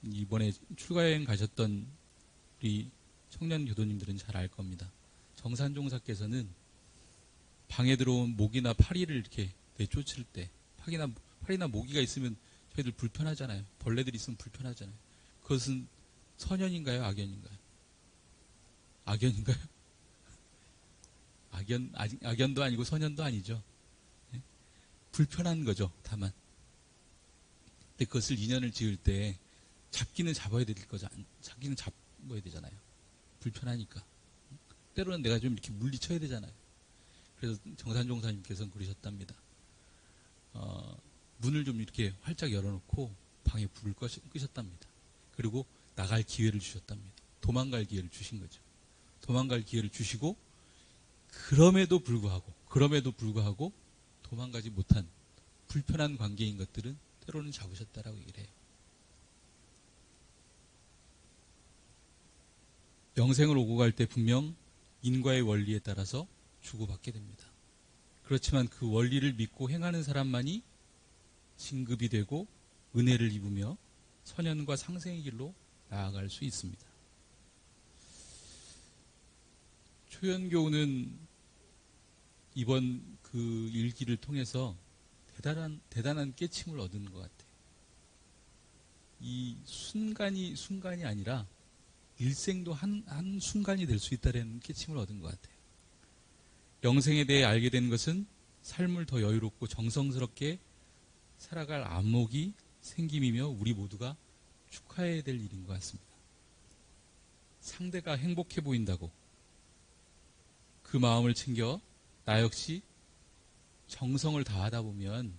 이번에 출가여행 가셨던 우리 청년 교도님들은 잘 알 겁니다. 정산종사께서는 방에 들어온 모기나 파리를 이렇게 내쫓을 때, 파리나 모기가 있으면 저희들 불편하잖아요. 벌레들이 있으면 불편하잖아요. 그것은 선연인가요? 악연인가요? 악연인가요? 악연도 아니고 선연도 아니죠. 네? 불편한 거죠, 다만. 근데 그것을 인연을 지을 때 잡기는 잡아야 될 거죠. 잡기는 잡아야 되잖아요. 불편하니까. 때로는 내가 좀 이렇게 물리쳐야 되잖아요. 그래서 정산종사님께서는 그러셨답니다. 문을 좀 이렇게 활짝 열어놓고 방에 불을 끄셨답니다. 그리고 나갈 기회를 주셨답니다. 도망갈 기회를 주신 거죠. 도망갈 기회를 주시고 그럼에도 불구하고 도망가지 못한 불편한 관계인 것들은 때로는 잡으셨다라고 얘기를 해요. 영생을 오고 갈 때 분명 인과의 원리에 따라서 주고받게 됩니다. 그렇지만 그 원리를 믿고 행하는 사람만이 진급이 되고 은혜를 입으며 선연과 상생의 길로 나아갈 수 있습니다. 초연교우는 이번 그 일기를 통해서 대단한 깨침을 얻은 것 같아요. 이 순간이 아니라 일생도 한 순간이 될 수 있다는 깨침을 얻은 것 같아요. 영생에 대해 알게 된 것은 삶을 더 여유롭고 정성스럽게 살아갈 안목이 생김이며 우리 모두가 축하해야 될 일인 것 같습니다. 상대가 행복해 보인다고 그 마음을 챙겨 나 역시 정성을 다하다 보면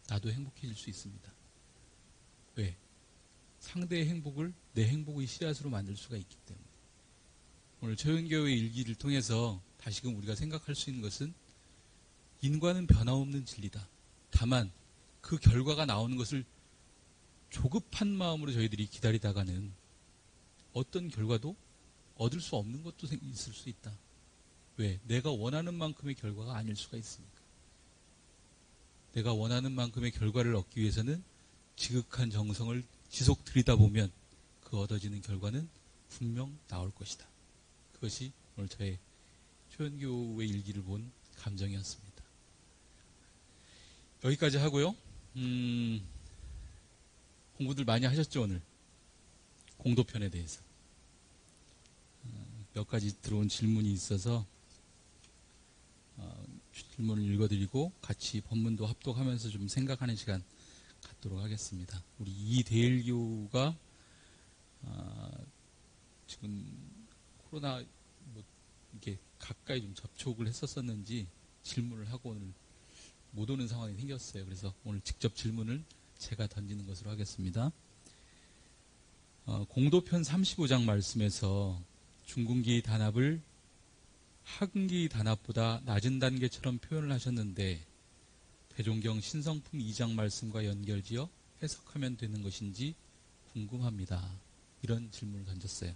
나도 행복해질 수 있습니다. 왜? 상대의 행복을 내 행복의 씨앗으로 만들 수가 있기 때문에. 오늘 최은교의 일기를 통해서 다시금 우리가 생각할 수 있는 것은 인과는 변함없는 진리다. 다만 그 결과가 나오는 것을 조급한 마음으로 저희들이 기다리다가는 어떤 결과도 얻을 수 없는 것도 있을 수 있다. 왜? 내가 원하는 만큼의 결과가 아닐 수가 있으니까. 내가 원하는 만큼의 결과를 얻기 위해서는 지극한 정성을 지속 들이다보면 그 얻어지는 결과는 분명 나올 것이다. 그것이 오늘 저의 초연교의 일기를 본 감정이었습니다. 여기까지 하고요. 공부들 많이 하셨죠, 오늘? 공도편에 대해서. 몇 가지 들어온 질문이 있어서 질문을 읽어드리고 같이 본문도 합독하면서 좀 생각하는 시간 갖도록 하겠습니다. 우리 이대일교가 지금 코로나 이렇게 가까이 좀 접촉을 했었었는지 질문을 하고 오늘 못 오는 상황이 생겼어요. 그래서 오늘 직접 질문을 제가 던지는 것으로 하겠습니다. 공도편 35장 말씀에서 중군기 단합을 하근기 단합보다 낮은 단계처럼 표현을 하셨는데 대종경 신성품 2장 말씀과 연결지어 해석하면 되는 것인지 궁금합니다. 이런 질문을 던졌어요.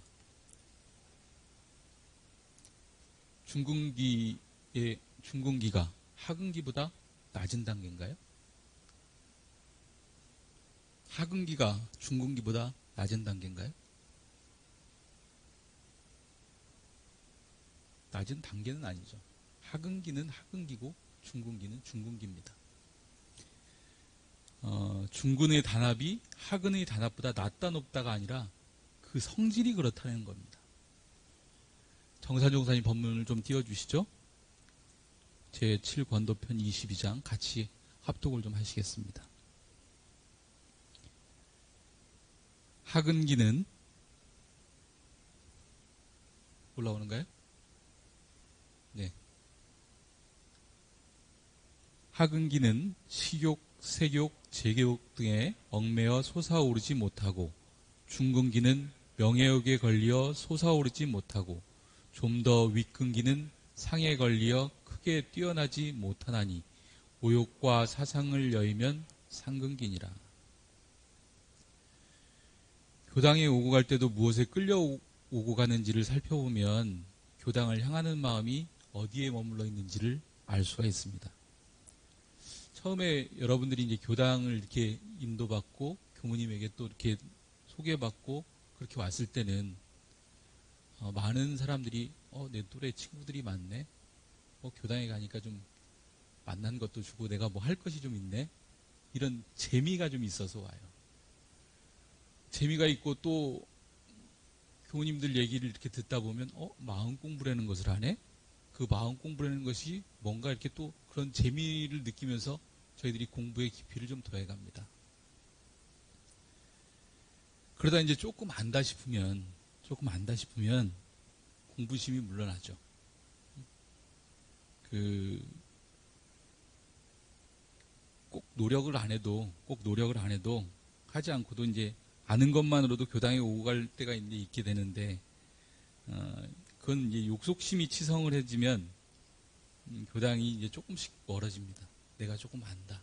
중군기가 하근기보다 낮은 단계인가요? 하근기가 중군기보다 낮은 단계인가요? 낮은 단계는 아니죠. 하근기는 하근기고 중군기는 중군기입니다. 중군의 단합이 하근의 단합보다 낮다 높다가 아니라 그 성질이 그렇다는 겁니다. 정산종사님 법문을 좀 띄워주시죠. 제7권도편 22장 같이 합독을 좀 하시겠습니다. 하근기는 올라오는가요? 네. 하근기는 식욕, 색욕, 재욕 등에 얽매여 솟아오르지 못하고 중근기는 명예욕에 걸려 솟아오르지 못하고 좀 더 윗근기는 상에 걸려 크게 뛰어나지 못하나니 오욕과 사상을 여의면 상근기니라. 교당에 오고 갈 때도 무엇에 끌려오고 가는지를 살펴보면 교당을 향하는 마음이 어디에 머물러 있는지를 알 수가 있습니다. 처음에 여러분들이 이제 교당을 이렇게 인도받고 교무님에게 또 이렇게 소개받고 그렇게 왔을 때는 많은 사람들이 내 또래 친구들이 많네. 교당에 가니까 좀 만난 것도 주고 내가 뭐 할 것이 좀 있네. 이런 재미가 좀 있어서 와요. 재미가 있고 또 교우님들 얘기를 이렇게 듣다 보면 마음 공부라는 것을 하네. 그 마음 공부라는 것이 뭔가 이렇게 또 그런 재미를 느끼면서 저희들이 공부의 깊이를 좀 더해갑니다. 그러다 이제 조금 안다 싶으면 공부심이 물러나죠. 꼭 노력을 안 해도 하지 않고도 이제 아는 것만으로도 교당에 오고 갈 때가 이제 있게 되는데, 그건 이제 욕속심이 치성을 해지면, 교당이 이제 조금씩 멀어집니다. 내가 조금 안다.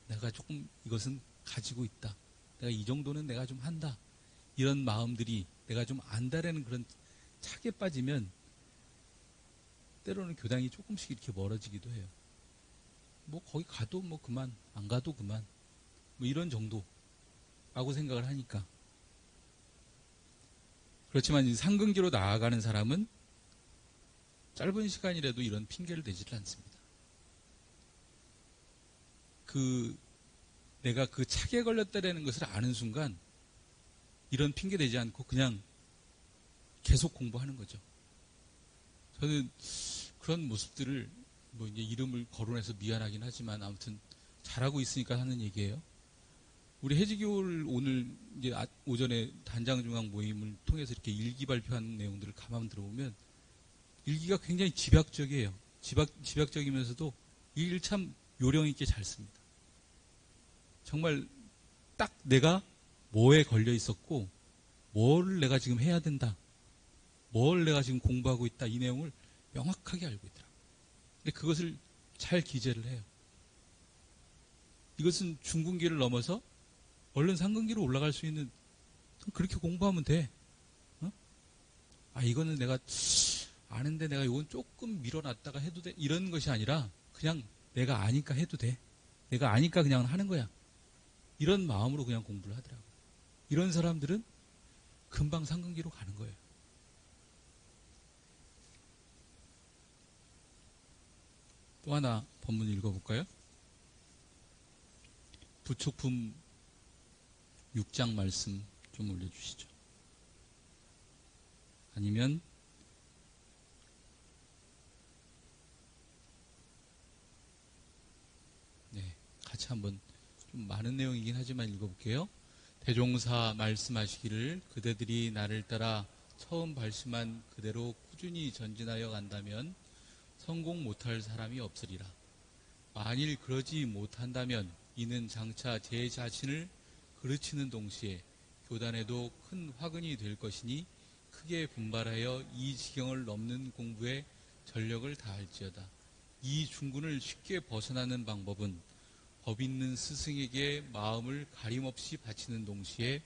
내가 조금 이것은 가지고 있다. 내가 이 정도는 내가 좀 한다. 이런 마음들이 내가 좀 안다라는 그런 착에 빠지면, 때로는 교당이 조금씩 이렇게 멀어지기도 해요. 뭐 거기 가도 뭐 그만, 안 가도 그만. 뭐 이런 정도라고 생각을 하니까. 그렇지만 이제 상근기로 나아가는 사람은 짧은 시간이라도 이런 핑계를 대지를 않습니다. 내가 그 착에 걸렸다라는 것을 아는 순간 이런 핑계 대지 않고 그냥 계속 공부하는 거죠. 저는 그런 모습들을 뭐 이제 이름을 거론해서 미안하긴 하지만 아무튼 잘하고 있으니까 하는 얘기예요. 우리 해지교를 오늘 이제 오전에 단장중앙 모임을 통해서 이렇게 일기 발표한 내용들을 가만 들어보면 일기가 굉장히 집약적이에요. 집약적이면서도 일 참 요령 있게 잘 씁니다. 정말 딱 내가 뭐에 걸려 있었고 뭘 내가 지금 해야 된다. 뭘 내가 지금 공부하고 있다. 이 내용을 명확하게 알고 있더라고요. 근데 그것을 잘 기재를 해요. 이것은 중근기를 넘어서 얼른 상근기로 올라갈 수 있는, 그렇게 공부하면 돼. 어? 아, 이거는 내가 아는데 내가 이건 조금 밀어놨다가 해도 돼. 이런 것이 아니라 그냥 내가 아니까 해도 돼. 내가 아니까 그냥 하는 거야. 이런 마음으로 그냥 공부를 하더라고요. 이런 사람들은 금방 상근기로 가는 거예요. 또 하나 본문 읽어볼까요? 부축품 6장 말씀 좀 올려주시죠. 아니면 네, 같이 한번 좀 많은 내용이긴 하지만 읽어볼게요. 대종사 말씀하시기를 그대들이 나를 따라 처음 발심한 그대로 꾸준히 전진하여 간다면 성공 못할 사람이 없으리라. 만일 그러지 못한다면 이는 장차 제 자신을 그르치는 동시에 교단에도 큰 화근이 될 것이니 크게 분발하여 이 지경을 넘는 공부에 전력을 다할지어다. 이 중군을 쉽게 벗어나는 방법은 법 있는 스승에게 마음을 가림없이 바치는 동시에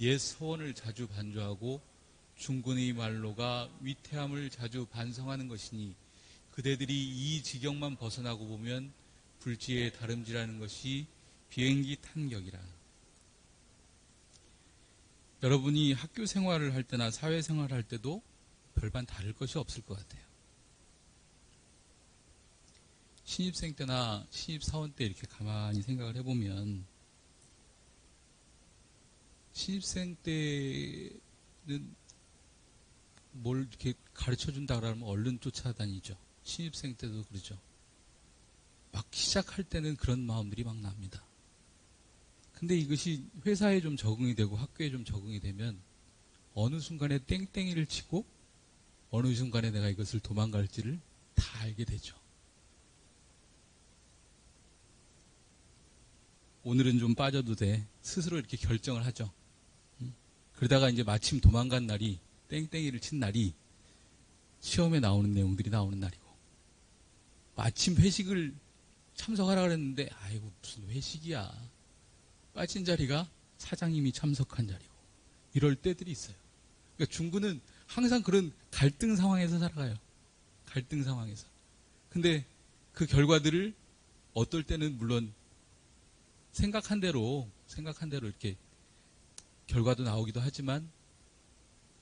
옛 서원을 자주 반조하고 중군의 말로가 위태함을 자주 반성하는 것이니 그대들이 이 지경만 벗어나고 보면 불지에 다름질하는 것이 비행기 탄 격이라. 여러분이 학교 생활을 할 때나 사회 생활을 할 때도 별반 다를 것이 없을 것 같아요. 신입생 때나 신입사원 때 이렇게 가만히 생각을 해보면 신입생 때는 뭘 이렇게 가르쳐준다 그러면 얼른 쫓아다니죠. 신입생 때도 그러죠. 막 시작할 때는 그런 마음들이 막 납니다. 근데 이것이 회사에 좀 적응이 되고 학교에 좀 적응이 되면 어느 순간에 땡땡이를 치고 어느 순간에 내가 이것을 도망갈지를 다 알게 되죠. 오늘은 좀 빠져도 돼. 스스로 이렇게 결정을 하죠. 그러다가 이제 마침 도망간 날이 땡땡이를 친 날이 시험에 나오는 내용들이 나오는 날이고 마침 회식을 참석하라 그랬는데 아이고 무슨 회식이야. 빠진 자리가 사장님이 참석한 자리고 이럴 때들이 있어요. 그러니까 중군은 항상 그런 갈등 상황에서 살아가요. 갈등 상황에서. 근데 그 결과들을 어떨 때는 물론 생각한 대로 이렇게 결과도 나오기도 하지만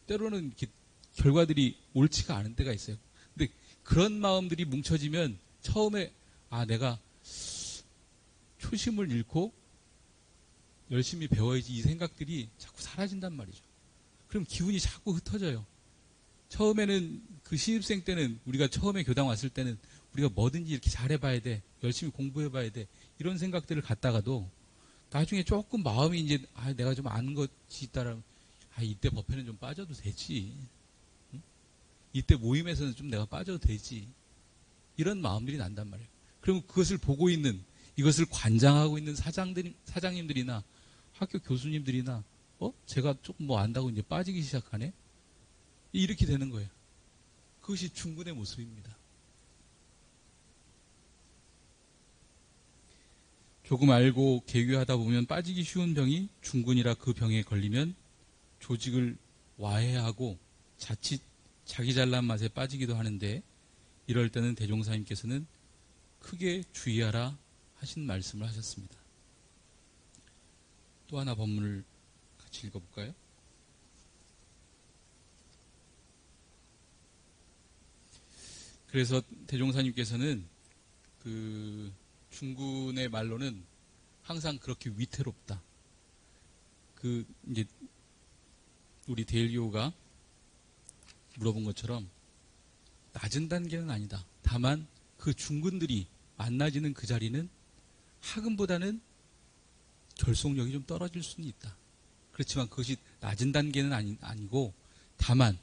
때로는 이렇게 결과들이 옳지가 않은 때가 있어요. 근데 그런 마음들이 뭉쳐지면 처음에 내가 초심을 잃고 열심히 배워야지 이 생각들이 자꾸 사라진단 말이죠. 그럼 기운이 자꾸 흩어져요. 처음에는 그 신입생 때는 우리가 처음에 교당 왔을 때는 우리가 뭐든지 이렇게 잘해봐야 돼. 열심히 공부해봐야 돼. 이런 생각들을 갖다가도 나중에 조금 마음이 이제 내가 좀 아는 것이 있다라면 이때 법회는 좀 빠져도 되지. 응? 이때 모임에서는 좀 내가 빠져도 되지. 이런 마음들이 난단 말이에요. 그러면 그것을 보고 있는 이것을 관장하고 있는 사장님들이나 학교 교수님들이나 제가 조금 뭐 안다고 이제 빠지기 시작하네. 이렇게 되는 거예요. 그것이 중군의 모습입니다. 조금 알고 개교하다 보면 빠지기 쉬운 병이 중군이라 그 병에 걸리면 조직을 와해하고 자칫 자기 잘난 맛에 빠지기도 하는데 이럴 때는 대종사님께서는 크게 주의하라 하신 말씀을 하셨습니다. 또 하나 본문을 같이 읽어볼까요? 그래서 대종사님께서는 그 중군의 말로는 항상 그렇게 위태롭다. 이제 우리 데일교가 물어본 것처럼 낮은 단계는 아니다. 다만 그 중군들이 만나지는 그 자리는 하근보다는 결속력이 좀 떨어질 수는 있다. 그렇지만 그것이 낮은 단계는 아니고 다만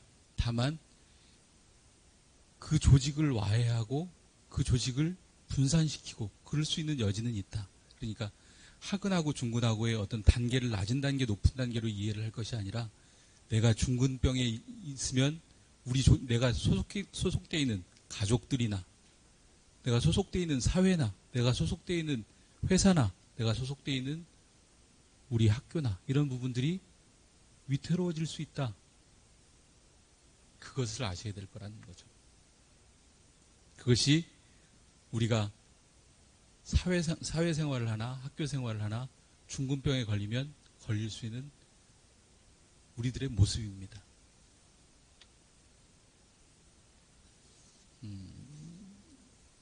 그 조직을 와해하고 그 조직을 분산시키고 그럴 수 있는 여지는 있다. 그러니까 하근하고 중근하고의 어떤 단계를 낮은 단계, 높은 단계로 이해를 할 것이 아니라 내가 중근병에 있으면 내가 소속되어 있는 가족들이나 내가 소속되어 있는 사회나 내가 소속되어 있는 회사나 내가 소속되어 있는 우리 학교나 이런 부분들이 위태로워질 수 있다. 그것을 아셔야 될 거라는 거죠. 그것이 우리가 사회생활을 하나 학교생활을 하나 중금병에 걸리면 걸릴 수 있는 우리들의 모습입니다.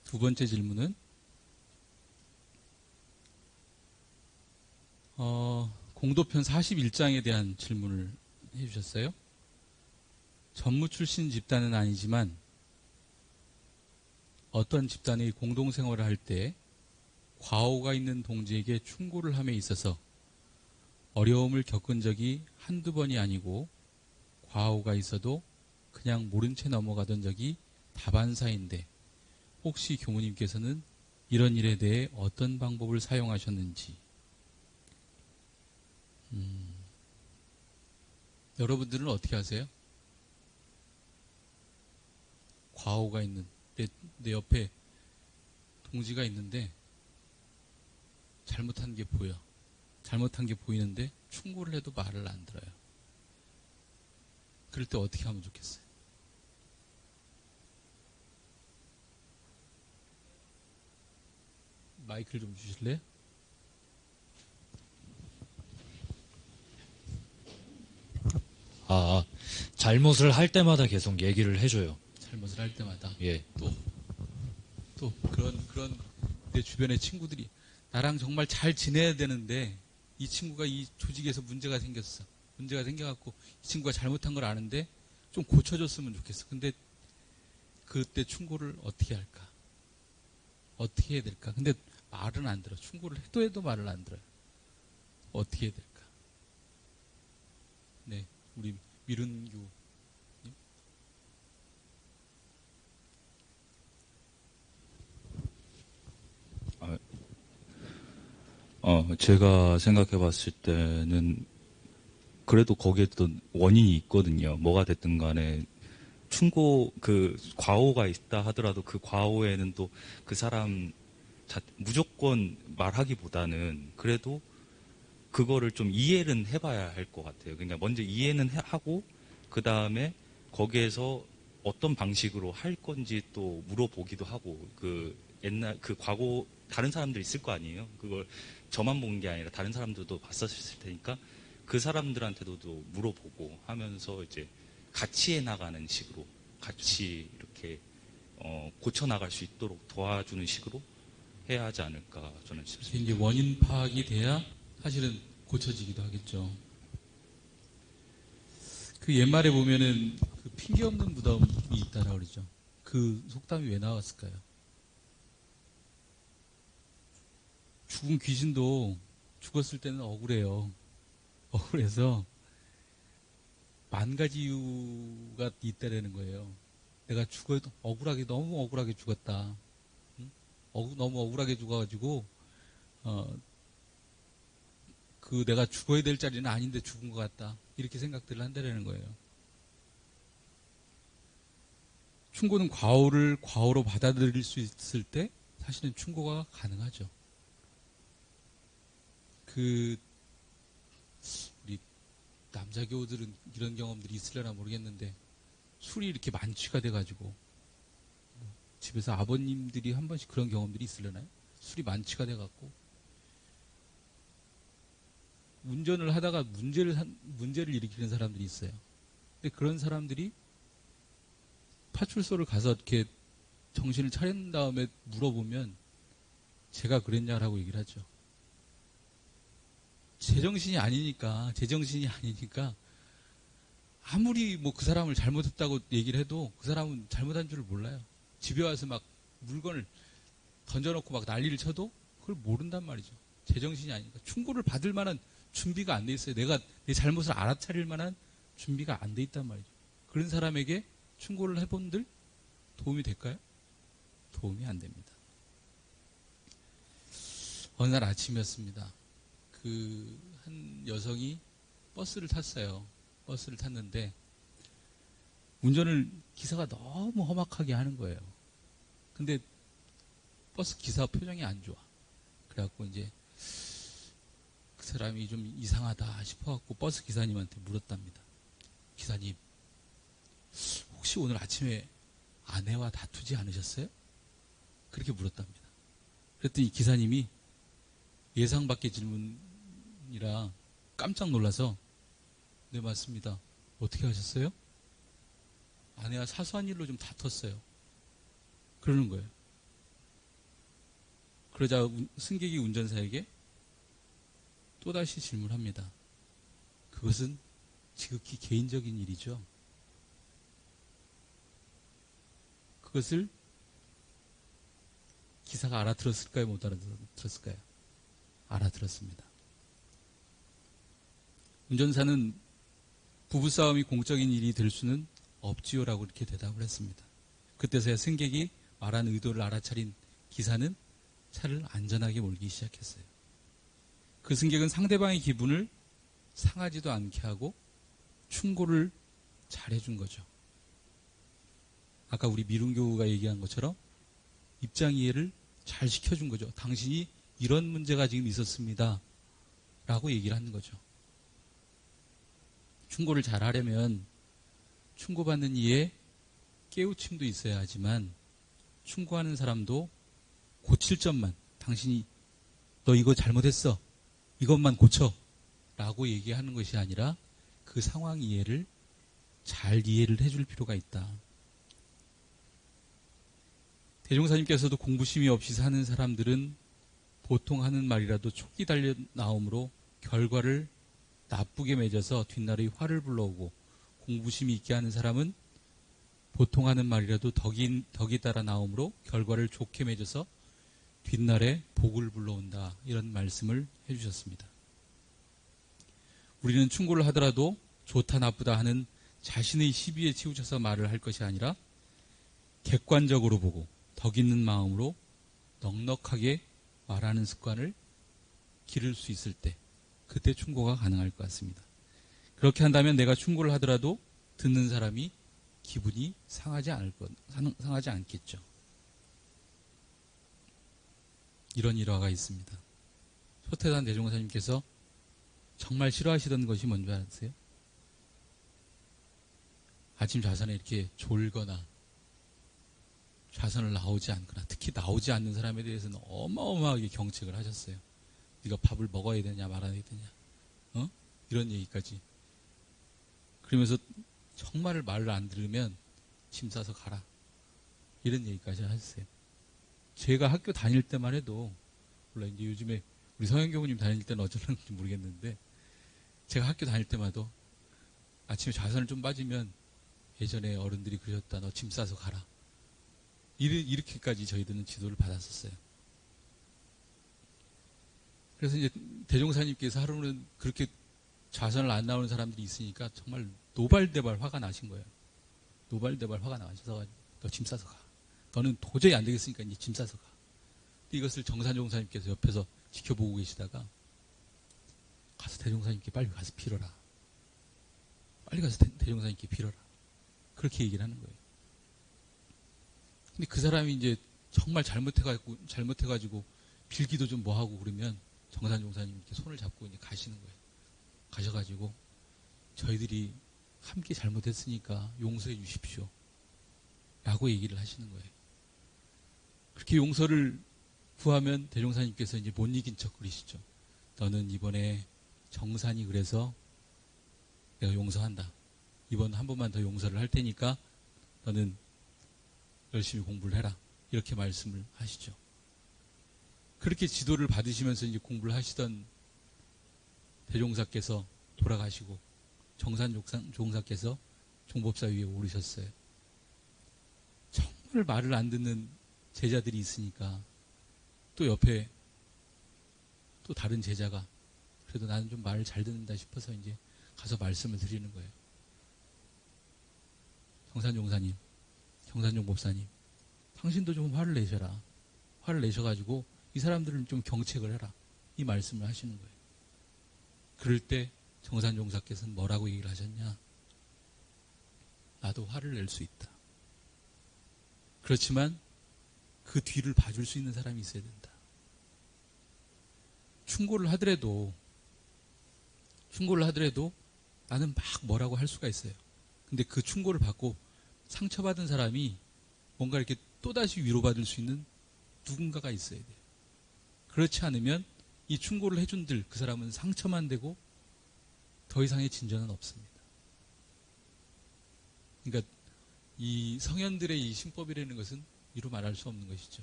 두 번째 질문은 공도편 41장에 대한 질문을 해주셨어요. 전무 출신 집단은 아니지만 어떤 집단이 공동생활을 할 때 과오가 있는 동지에게 충고를 함에 있어서 어려움을 겪은 적이 한두 번이 아니고 과오가 있어도 그냥 모른 채 넘어가던 적이 다반사인데 혹시 교무님께서는 이런 일에 대해 어떤 방법을 사용하셨는지. 여러분들은 어떻게 하세요? 과오가 있는 내 옆에 동지가 있는데 잘못한 게 보여. 잘못한 게 보이는데 충고를 해도 말을 안 들어요. 그럴 때 어떻게 하면 좋겠어요? 마이크를 좀 주실래요? 잘못을 할 때마다 계속 얘기를 해줘요. 잘못을 할 때마다. 예. 또 그런 내 주변의 친구들이 나랑 정말 잘 지내야 되는데 이 친구가 이 조직에서 문제가 생겼어. 문제가 생겨갖고 이 친구가 잘못한 걸 아는데 좀 고쳐줬으면 좋겠어. 근데 그때 충고를 어떻게 할까? 어떻게 해야 될까? 근데 말은 안 들어. 충고를 해도 말을 안 들어요. 어떻게 해야 될까? 네, 우리 미룬규. 제가 생각해 봤을 때는 그래도 거기에 또 원인이 있거든요. 뭐가 됐든 간에 과오가 있다 하더라도 그 과오에는 또 그 사람 무조건 말하기보다는 그래도 그거를 좀 이해는 해봐야 할 것 같아요. 그러니까 먼저 이해는 하고 그 다음에 거기에서 어떤 방식으로 할 건지 또 물어보기도 하고 옛날 과거 다른 사람들 있을 거 아니에요. 그걸 저만 본 게 아니라 다른 사람들도 봤었을 테니까 그 사람들한테도 물어보고 하면서 이제 같이 해나가는 식으로 같이 이렇게 고쳐 나갈 수 있도록 도와주는 식으로 해야 하지 않을까 저는 싶습니다. 이제 원인 파악이 돼야 사실은 고쳐지기도 하겠죠. 그 옛말에 보면은 그 핑계 없는 무덤이 있다라고 그러죠. 그 속담이 왜 나왔을까요? 죽은 귀신도 죽었을 때는 억울해요. 억울해서 만 가지 이유가 있다라는 거예요. 내가 죽어도 너무 억울하게 죽었다. 응? 너무 억울하게 죽어가지고 내가 죽어야 될 자리는 아닌데 죽은 것 같다. 이렇게 생각들을 한다라는 거예요. 충고는 과오를 과오로 받아들일 수 있을 때 사실은 충고가 가능하죠. 우리 남자 교우들은 이런 경험들이 있으려나 모르겠는데 술이 이렇게 만취가 돼가지고 집에서 아버님들이 한 번씩 그런 경험들이 있으려나요? 술이 만취가 돼갖고 운전을 하다가 문제를 일으키는 사람들이 있어요. 근데 그런 사람들이 파출소를 가서 이렇게 정신을 차린 다음에 물어보면 제가 그랬냐라고 얘기를 하죠. 제정신이 아니니까 아무리 그 사람을 잘못했다고 얘기를 해도 그 사람은 잘못한 줄을 몰라요. 집에 와서 막 물건을 던져놓고 막 난리를 쳐도 그걸 모른단 말이죠. 제정신이 아니니까. 충고를 받을 만한 준비가 안 돼 있어요. 내가 내 잘못을 알아차릴 만한 준비가 안 돼 있단 말이죠. 그런 사람에게 충고를 해본들 도움이 될까요? 도움이 안 됩니다. 어느 날 아침이었습니다. 한 여성이 버스를 탔어요. 버스를 탔는데 운전을 기사가 너무 험악하게 하는 거예요. 근데 버스 기사 표정이 안 좋아. 그래갖고 이제 그 사람이 좀 이상하다 싶어갖고 버스 기사님한테 물었답니다. 기사님, 혹시 오늘 아침에 아내와 다투지 않으셨어요? 그렇게 물었답니다. 그랬더니 기사님이 예상 밖의 질문이라 깜짝 놀라서 네, 맞습니다. 어떻게 하셨어요? 아내와 사소한 일로 좀 다퉜어요. 그러는 거예요. 그러자 승객이 운전사에게 또다시 질문합니다. 그것은 지극히 개인적인 일이죠. 그것을 기사가 알아들었을까요? 못 알아들었을까요? 알아들었습니다. 운전사는 부부싸움이 공적인 일이 될 수는 없지요라고 이렇게 대답을 했습니다. 그때서야 승객이 말한 의도를 알아차린 기사는 차를 안전하게 몰기 시작했어요. 그 승객은 상대방의 기분을 상하지도 않게 하고 충고를 잘해준 거죠. 아까 우리 미룬교우가 얘기한 것처럼 입장 이해를 잘 시켜준 거죠. 당신이 이런 문제가 지금 있었습니다. 라고 얘기를 하는 거죠. 충고를 잘 하려면 충고받는 이에 깨우침도 있어야 하지만 충고하는 사람도 고칠 점만, 당신이 너 이거 잘못했어, 이것만 고쳐 라고 얘기하는 것이 아니라 그 상황 이해를 잘 이해를 해줄 필요가 있다. 대종사님께서도 공부심이 없이 사는 사람들은 보통 하는 말이라도 촉이 달려 나오므로 결과를 나쁘게 맺어서 뒷날의 화를 불러오고, 공부심이 있게 하는 사람은 보통 하는 말이라도 덕이 따라 나오므로 결과를 좋게 맺어서 뒷날에 복을 불러온다. 이런 말씀을 해주셨습니다. 우리는 충고를 하더라도 좋다 나쁘다 하는 자신의 시비에 치우쳐서 말을 할 것이 아니라 객관적으로 보고 덕 있는 마음으로 넉넉하게 말하는 습관을 기를 수 있을 때, 그때 충고가 가능할 것 같습니다. 그렇게 한다면 내가 충고를 하더라도 듣는 사람이 기분이 상하지 않겠죠. 이런 일화가 있습니다. 소태산 대종사님께서 정말 싫어하시던 것이 뭔지 아세요? 아침 좌선에 이렇게 졸거나 좌선을 나오지 않거나, 특히 나오지 않는 사람에 대해서는 어마어마하게 경책을 하셨어요. 네가 밥을 먹어야 되냐 말아야 되냐, 이런 얘기까지. 그러면서 정말 말을 안 들으면 짐 싸서 가라, 이런 얘기까지 하셨어요. 제가 학교 다닐 때만 해도, 물론 이제 요즘에 우리 서영교우님 다닐 때는 어쩌는지 모르겠는데, 제가 학교 다닐 때마다 아침에 좌선을 좀 빠지면 예전에 어른들이 그러셨다, 너 짐 싸서 가라, 이렇게까지 저희들은 지도를 받았었어요. 그래서 이제 대종사님께서 하루는 그렇게 좌선을 안 나오는 사람들이 있으니까 정말 노발대발 화가 나신 거예요. 노발대발 화가 나셔서 너 짐 싸서 가. 너는 도저히 안 되겠으니까 이제 짐 싸서 가. 이것을 정산종사님께서 옆에서 지켜보고 계시다가 가서 대종사님께 빨리 가서 빌어라. 빨리 가서 대종사님께 빌어라. 그렇게 얘기를 하는 거예요. 근데 그 사람이 이제 정말 잘못해가지고 빌기도 좀 뭐하고 그러면 정산종사님 이렇게 손을 잡고 이제 가시는 거예요. 가셔가지고 저희들이 함께 잘못했으니까 용서해 주십시오. 라고 얘기를 하시는 거예요. 그렇게 용서를 구하면 대종사님께서 이제 못 이긴 척 그러시죠. 너는 이번에 정산이 그래서 내가 용서한다. 이번 한 번만 더 용서를 할 테니까 너는 열심히 공부를 해라. 이렇게 말씀을 하시죠. 그렇게 지도를 받으시면서 이제 공부를 하시던 대종사께서 돌아가시고 정산종사께서 종법사 위에 오르셨어요. 정말 말을 안 듣는 제자들이 있으니까 또 옆에 또 다른 제자가 그래도 나는 좀 말을 잘 듣는다 싶어서 이제 가서 말씀을 드리는 거예요. 정산종사님, 정산종법사님, 당신도 좀 화를 내셔라. 화를 내셔가지고 이 사람들을 좀 경책을 해라. 이 말씀을 하시는 거예요. 그럴 때 정산종사께서는 뭐라고 얘기를 하셨냐? 나도 화를 낼 수 있다. 그렇지만 그 뒤를 봐줄 수 있는 사람이 있어야 된다. 충고를 하더라도 나는 막 뭐라고 할 수가 있어요. 근데 그 충고를 받고 상처받은 사람이 뭔가 이렇게 또다시 위로받을 수 있는 누군가가 있어야 돼요. 그렇지 않으면 이 충고를 해준들 그 사람은 상처만 되고 더 이상의 진전은 없습니다. 그러니까 이 성현들의 이 신법이라는 것은 이루 말할 수 없는 것이죠.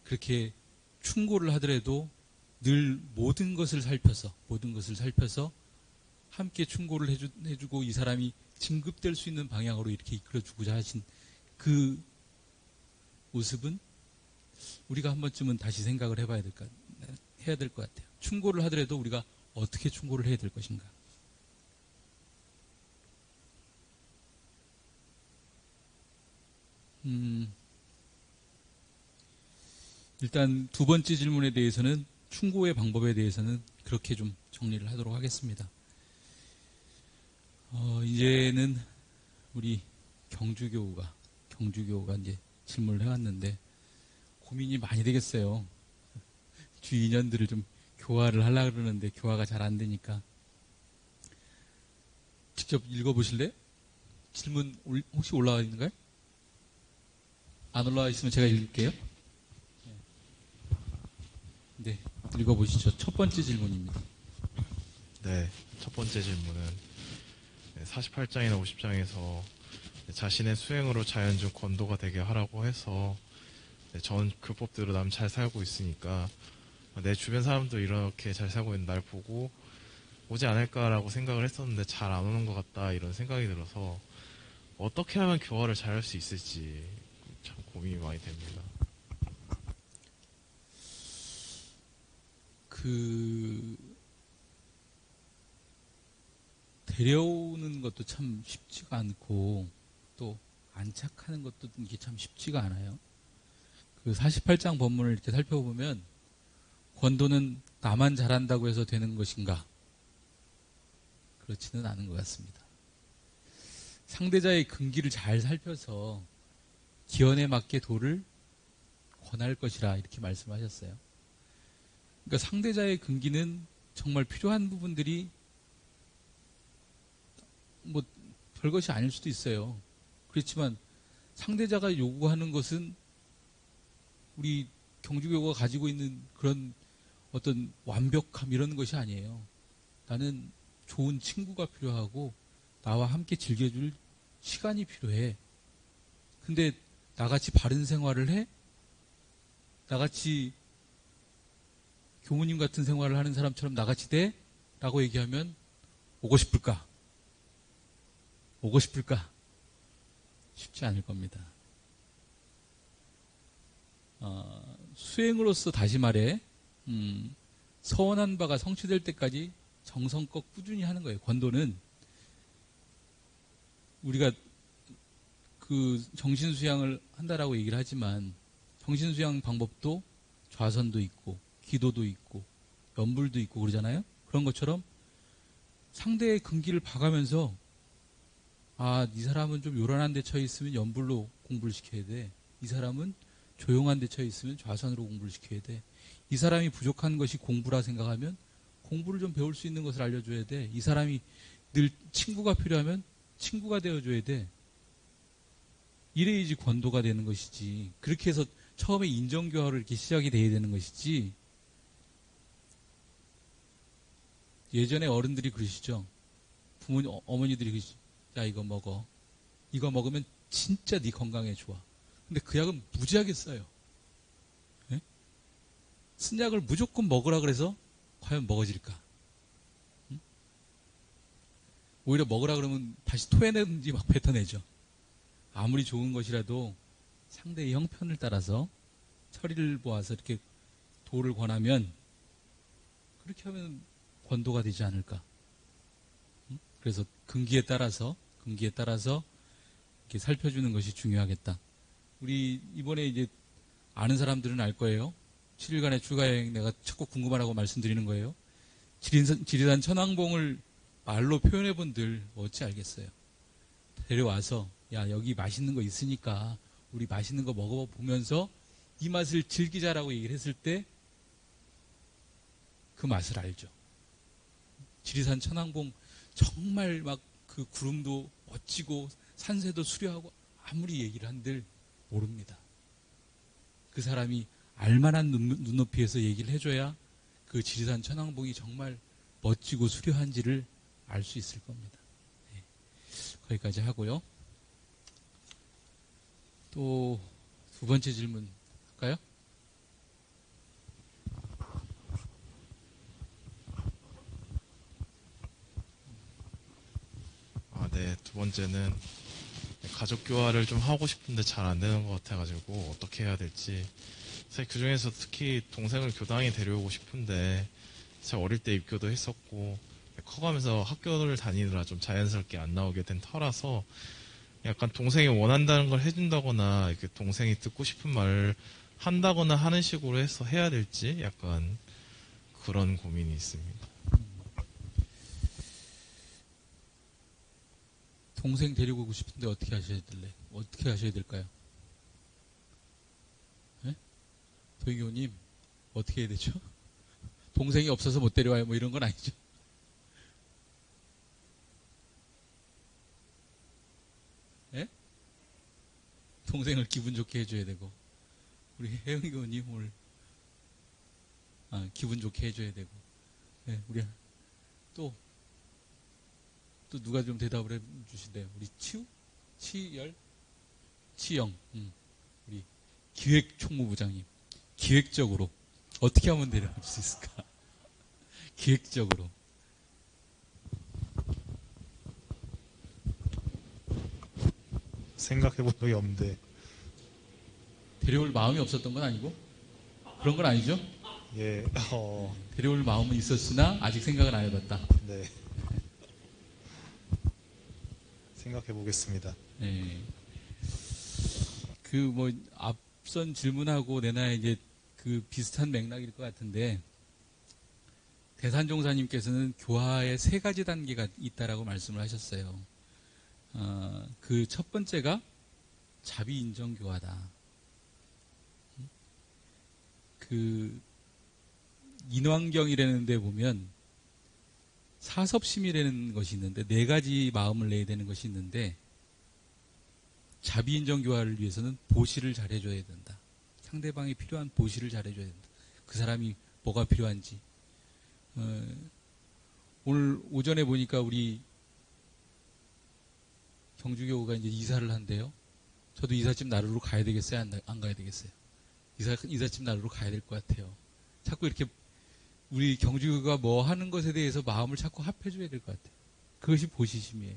그렇게 충고를 하더라도 늘 모든 것을 살펴서 함께 충고를 해주고 이 사람이 진급될 수 있는 방향으로 이렇게 이끌어주고자 하신 그 모습은 우리가 한 번쯤은 다시 생각을 해야 될 것 같아요. 충고를 하더라도 우리가 어떻게 충고를 해야 될 것인가. 일단 두 번째 질문에 대해서는 충고의 방법에 대해서는 그렇게 좀 정리를 하도록 하겠습니다. 이제는 우리 경주교우가 이제 질문을 해왔는데 고민이 많이 되겠어요. 주 2년들을 좀 교화를 하려고 그러는데 교화가 잘 안 되니까 직접 읽어보실래요? 질문 혹시 올라와 있는가요? 안 올라와 있으면 제가 읽을게요. 네, 읽어보시죠. 첫 번째 질문입니다. 네, 첫 번째 질문은 48장이나 50장에서 자신의 수행으로 자연 중 권도가 되게 하라고 해서 전 그 법대로 남 잘 살고 있으니까 내 주변 사람도 이렇게 잘 살고 있는 날 보고 오지 않을까라고 생각을 했었는데 잘 안 오는 것 같다 이런 생각이 들어서 어떻게 하면 교화를 잘 할 수 있을지 참 고민이 많이 됩니다. 데려오는 것도 참 쉽지가 않고 또 안착하는 것도 이게 참 쉽지가 않아요. 그 48장 본문을 이렇게 살펴보면 권도는 나만 잘한다고 해서 되는 것인가? 그렇지는 않은 것 같습니다. 상대자의 근기를 잘 살펴서 기원에 맞게 도를 권할 것이라 이렇게 말씀하셨어요. 그러니까 상대자의 근기는 정말 필요한 부분들이 뭐 별것이 아닐 수도 있어요. 그렇지만 상대자가 요구하는 것은 우리 경주교가 가지고 있는 그런 어떤 완벽함 이런 것이 아니에요. 나는 좋은 친구가 필요하고 나와 함께 즐겨줄 시간이 필요해. 근데 나같이 바른 생활을 해? 나같이 교무님 같은 생활을 하는 사람처럼 나같이 돼? 라고 얘기하면 오고 싶을까? 쉽지 않을 겁니다. 수행으로서 다시 말해 서원한 바가 성취될 때까지 정성껏 꾸준히 하는 거예요. 권도는 우리가 그 정신수양을 한다라고 얘기를 하지만 정신수양 방법도 좌선도 있고 기도도 있고 연불도 있고 그러잖아요. 그런 것처럼 상대의 근기를 봐가면서 이 사람은 좀 요란한 데 처해 있으면 연불로 공부를 시켜야 돼. 이 사람은 조용한 데 처해 있으면 좌선으로 공부를 시켜야 돼. 이 사람이 부족한 것이 공부라 생각하면 공부를 좀 배울 수 있는 것을 알려줘야 돼. 이 사람이 늘 친구가 필요하면 친구가 되어줘야 돼. 이래야지 권도가 되는 것이지. 그렇게 해서 처음에 인정교화로 이렇게 시작이 돼야 되는 것이지. 예전에 어른들이 그러시죠. 어머니들이 그러시죠. 야, 이거 먹어. 이거 먹으면 진짜 네 건강에 좋아. 근데 그 약은 무지하게 써요. 네? 쓴 약을 무조건 먹으라 그래서 과연 먹어질까? 응? 오히려 먹으라 그러면 다시 토해내든지 막 뱉어내죠. 아무리 좋은 것이라도 상대의 형편을 따라서 처리를 보아서 이렇게 도를 권하면 그렇게 하면 권도가 되지 않을까? 응? 그래서 근기에 따라서 이렇게 살펴주는 것이 중요하겠다. 우리 이번에 이제 아는 사람들은 알 거예요. 7일간의 추가여행 내가 자꾸 궁금하다고 말씀드리는 거예요. 지리산 천왕봉을 말로 표현해 본들 어찌 알겠어요. 데려와서 야 여기 맛있는 거 있으니까 우리 맛있는 거 먹어보면서 이 맛을 즐기자라고 얘기를 했을 때 그 맛을 알죠. 지리산 천왕봉 정말 막 그 구름도 멋지고 산세도 수려하고 아무리 얘기를 한들 모릅니다. 그 사람이 알만한 눈높이에서 얘기를 해줘야 그 지리산 천왕봉이 정말 멋지고 수려한지를 알 수 있을 겁니다. 네. 거기까지 하고요. 또 두 번째 질문 할까요? 네, 두 번째는 가족 교화를 좀 하고 싶은데 잘 안 되는 것 같아가지고 어떻게 해야 될지. 사실 그 중에서 특히 동생을 교당에 데려오고 싶은데 제가 어릴 때 입교도 했었고 커가면서 학교를 다니느라 좀 자연스럽게 안 나오게 된 터라서 약간 동생이 원한다는 걸 해준다거나 이렇게 동생이 듣고 싶은 말을 한다거나 하는 식으로 해서 해야 될지 약간 그런 고민이 있습니다. 동생 데리고 오고 싶은데 어떻게 하셔야 될래? 어떻게 하셔야 될까요? 네? 도인교님 어떻게 해야 되죠? 동생이 없어서 못 데려와요 뭐 이런 건 아니죠? 네? 동생을 기분 좋게 해줘야 되고 우리 혜영이 교님 오늘 기분 좋게 해줘야 되고 네, 우리 또 누가 좀 대답을 해주신대요. 우리 치영, 우리 기획총무부장님. 기획적으로 어떻게 하면 데려갈 수 있을까? 기획적으로. 생각해본 적이 없는데. 데려올 마음이 없었던 건 아니고? 그런 건 아니죠? 예, 데려올 마음은 있었으나 아직 생각을 안 해봤다. 네. 생각해 보겠습니다. 네. 앞선 질문하고 내나 이제 그 비슷한 맥락일 것 같은데, 대산종사님께서는 교화의 3가지 단계가 있다라고 말씀을 하셨어요. 그 첫 번째가 자비인정교화다. 그 인왕경이라는 데 보면 사섭심이라는 것이 있는데 4가지 마음을 내야 되는 것이 있는데 자비인정교화를 위해서는 보시를 잘해줘야 된다. 상대방이 필요한 보시를 잘해줘야 된다. 그 사람이 뭐가 필요한지. 오늘 오전에 보니까 우리 경주교우가 이제 이사를 한대요. 저도 이삿짐 나르러 가야 되겠어요? 안 가야 되겠어요? 이삿짐 나르러 가야 될 것 같아요. 자꾸 이렇게 우리 경주교가 뭐 하는 것에 대해서 마음을 자꾸 합해줘야 될 것 같아요. 그것이 보시심이에요.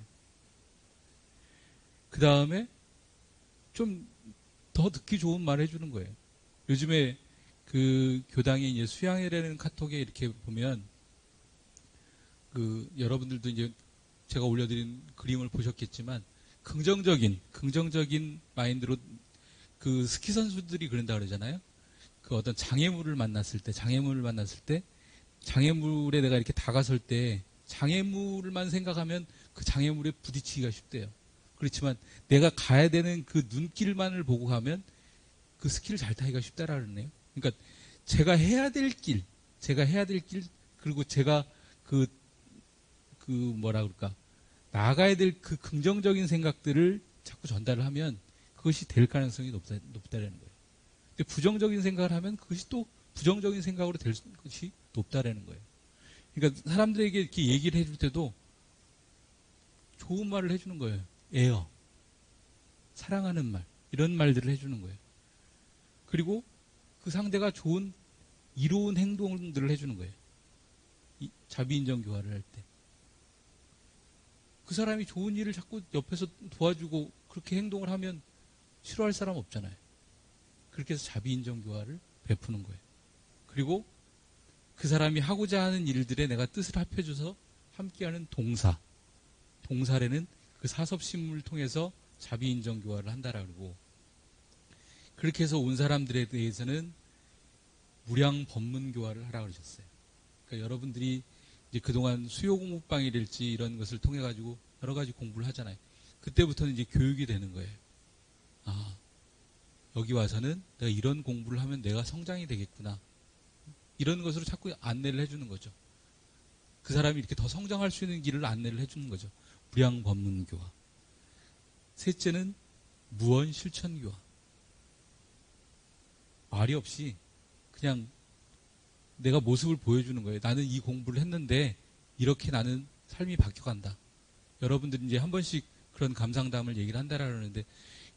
그 다음에 좀 더 듣기 좋은 말 해주는 거예요. 요즘에 그 교당의 이제 수양회라는 카톡에 이렇게 보면 그 여러분들도 이제 제가 올려드린 그림을 보셨겠지만 긍정적인 마인드로 그 스키 선수들이 그런다 그러잖아요. 그 어떤 장애물을 만났을 때 장애물에 내가 이렇게 다가설 때 장애물만 생각하면 그 장애물에 부딪히기가 쉽대요. 그렇지만 내가 가야 되는 그 눈길만을 보고 가면 그 스키를 잘 타기가 쉽다라 그러네요. 그러니까 제가 해야 될 길, 그리고 제가 뭐라 그럴까, 나가야 될 그 긍정적인 생각들을 자꾸 전달을 하면 그것이 될 가능성이 높다라는 거예요. 근데 부정적인 생각을 하면 그것이 또 부정적인 생각으로 될 것이 높다라는 거예요. 그러니까 사람들에게 이렇게 얘기를 해줄 때도 좋은 말을 해주는 거예요. 애어, 사랑하는 말, 이런 말들을 해주는 거예요. 그리고 그 상대가 좋은 이로운 행동들을 해주는 거예요. 자비인정 교화를 할 때. 그 사람이 좋은 일을 자꾸 옆에서 도와주고 그렇게 행동을 하면 싫어할 사람 없잖아요. 그렇게 해서 자비인정 교화를 베푸는 거예요. 그리고 그 사람이 하고자 하는 일들에 내가 뜻을 합해줘서 함께하는 동사래는 그 사섭심을 통해서 자비인정 교화를 한다라고 그러고, 그렇게 해서 온 사람들에 대해서는 무량 법문 교화를 하라고 그러셨어요. 그러니까 여러분들이 이제 그동안 수요 공부방이랄지 이런 것을 통해 가지고 여러 가지 공부를 하잖아요. 그때부터는 이제 교육이 되는 거예요. 여기 와서는 내가 이런 공부를 하면 내가 성장이 되겠구나. 이런 것으로 자꾸 안내를 해주는 거죠. 그 사람이 이렇게 더 성장할 수 있는 길을 안내를 해주는 거죠. 무량법문교화. 셋째는 무언실천교화. 말이 없이 그냥 내가 모습을 보여주는 거예요. 나는 이 공부를 했는데 이렇게 나는 삶이 바뀌어간다. 여러분들이 이제 한 번씩 그런 감상담을 얘기를 한다라는데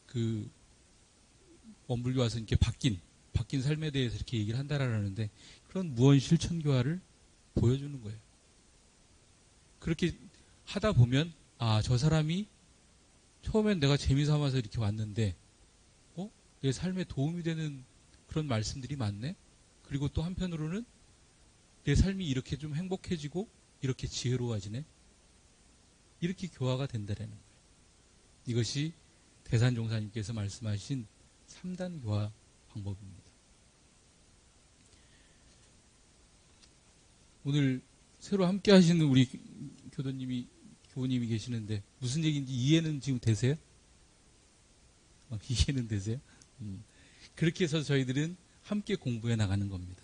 그 원불교 와서 이렇게 바뀐 삶에 대해서 이렇게 얘기를 한다라는데 그런 무언실천교화를 보여주는 거예요. 그렇게 하다 보면 저 사람이 처음엔 내가 재미삼아서 이렇게 왔는데 내 삶에 도움이 되는 그런 말씀들이 많네. 그리고 또 한편으로는 내 삶이 이렇게 좀 행복해지고 이렇게 지혜로워지네. 이렇게 교화가 된다라는 거예요. 이것이 대산종사님께서 말씀하신 3단 교화 방법입니다. 오늘 새로 함께 하시는 우리 교우님이 계시는데 무슨 얘기인지 이해는 지금 되세요? 이해는 되세요? 그렇게 해서 저희들은 함께 공부해 나가는 겁니다.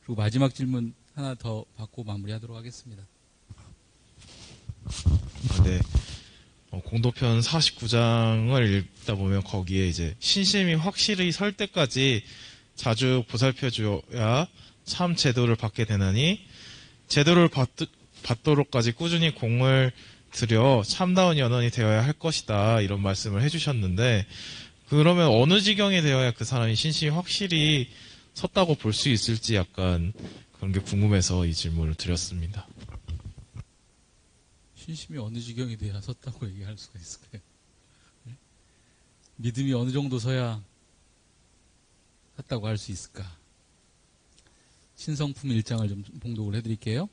그리고 마지막 질문 하나 더 받고 마무리하도록 하겠습니다. 네. 공도편 49장을 읽다 보면 거기에 이제 신심이 확실히 설 때까지 자주 보살펴 주어야 참 제도를 받게 되나니 제도를 받도록까지 꾸준히 공을 들여 참다운 연원이 되어야 할 것이다. 이런 말씀을 해주셨는데 그러면 어느 지경이 되어야 그 사람이 신심이 확실히 섰다고 볼 수 있을지 약간 그런 게 궁금해서 이 질문을 드렸습니다. 신심이 어느 지경이 돼야 섰다고 얘기할 수가 있을까요? 네? 믿음이 어느 정도 서야 섰다고 할 수 있을까? 신성품 1장을 좀 봉독을 해드릴게요.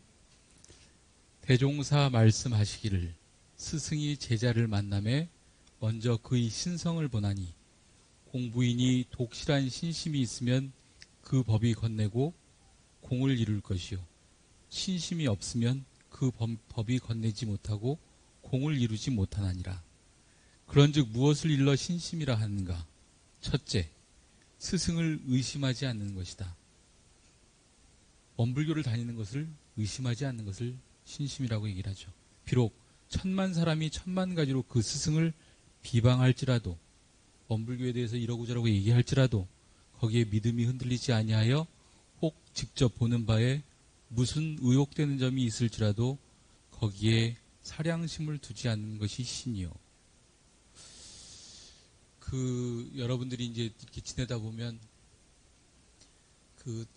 대종사 말씀하시기를 스승이 제자를 만남에 먼저 그의 신성을 보나니 공부인이 독실한 신심이 있으면 그 법이 건네고 공을 이룰 것이요 신심이 없으면 그 법이 건네지 못하고 공을 이루지 못하나니라. 그런즉 무엇을 일러 신심이라 하는가? 첫째, 스승을 의심하지 않는 것이다. 원불교를 다니는 것을 의심하지 않는 것을 신심이라고 얘기를 하죠. 비록 1000만 사람이 1000만 가지로 그 스승을 비방할지라도 원불교에 대해서 이러고 저러고 얘기할지라도 거기에 믿음이 흔들리지 아니하여 혹 직접 보는 바에 무슨 의혹되는 점이 있을지라도 거기에 사량심을 두지 않는 것이 신이요. 여러분들이 이제 이렇게 지내다 보면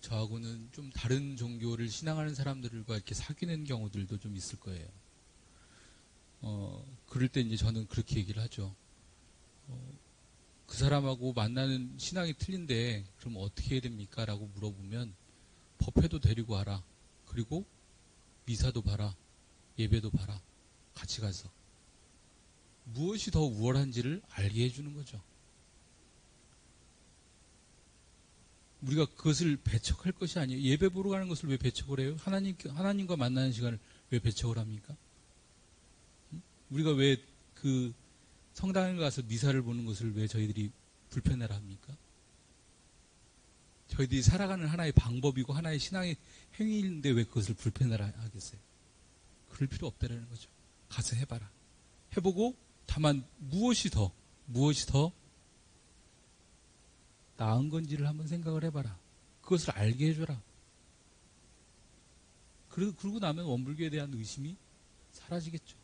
저하고는 좀 다른 종교를 신앙하는 사람들과 이렇게 사귀는 경우들도 좀 있을 거예요. 그럴 때 이제 저는 그렇게 얘기를 하죠. 그 사람하고 만나는 신앙이 틀린데 그럼 어떻게 해야 됩니까? 라고 물어보면 법회도 데리고 와라. 그리고 미사도 봐라. 예배도 봐라. 같이 가서. 무엇이 더 우월한지를 알게 해주는 거죠. 우리가 그것을 배척할 것이 아니에요. 예배 보러 가는 것을 왜 배척을 해요? 하나님과 만나는 시간을 왜 배척을 합니까? 우리가 왜 그 성당에 가서 미사를 보는 것을 왜 저희들이 불편해라 합니까? 저희들이 살아가는 하나의 방법이고 하나의 신앙의 행위인데 왜 그것을 불편해라 하겠어요? 그럴 필요 없다라는 거죠. 가서 해봐라. 해보고 다만 무엇이 더 나은 건지를 한번 생각을 해봐라. 그것을 알게 해줘라. 그러고 나면 원불교에 대한 의심이 사라지겠죠.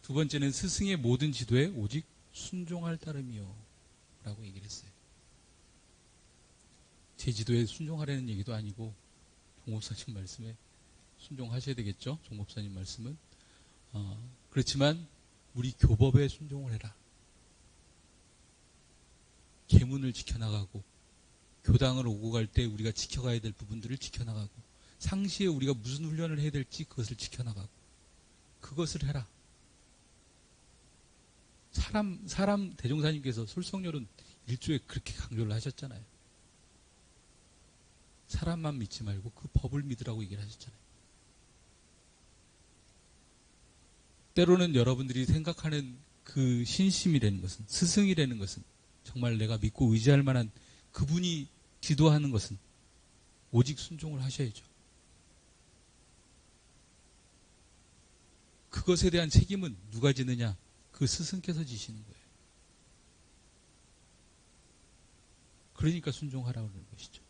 두 번째는 스승의 모든 지도에 오직 순종할 따름이요 라고 얘기를 했어요. 제 지도에 순종하라는 얘기도 아니고 종목사님 말씀에 순종하셔야 되겠죠. 종목사님 말씀은. 그렇지만 우리 교법에 순종을 해라. 계문을 지켜나가고 교당을 오고 갈 때 우리가 지켜가야 될 부분들을 지켜나가고 상시에 우리가 무슨 훈련을 해야 될지 그것을 지켜나가고 그것을 해라. 사람 대종사님께서 솔성열은 1조에 그렇게 강조를 하셨잖아요. 사람만 믿지 말고 그 법을 믿으라고 얘기를 하셨잖아요. 때로는 여러분들이 생각하는 그 신심이라는 것은, 스승이라는 것은, 정말 내가 믿고 의지할 만한 그분이 지도하는 것은 오직 순종을 하셔야죠. 그것에 대한 책임은 누가 지느냐? 그 스승께서 지시는 거예요. 그러니까 순종하라고 그러는 것이죠.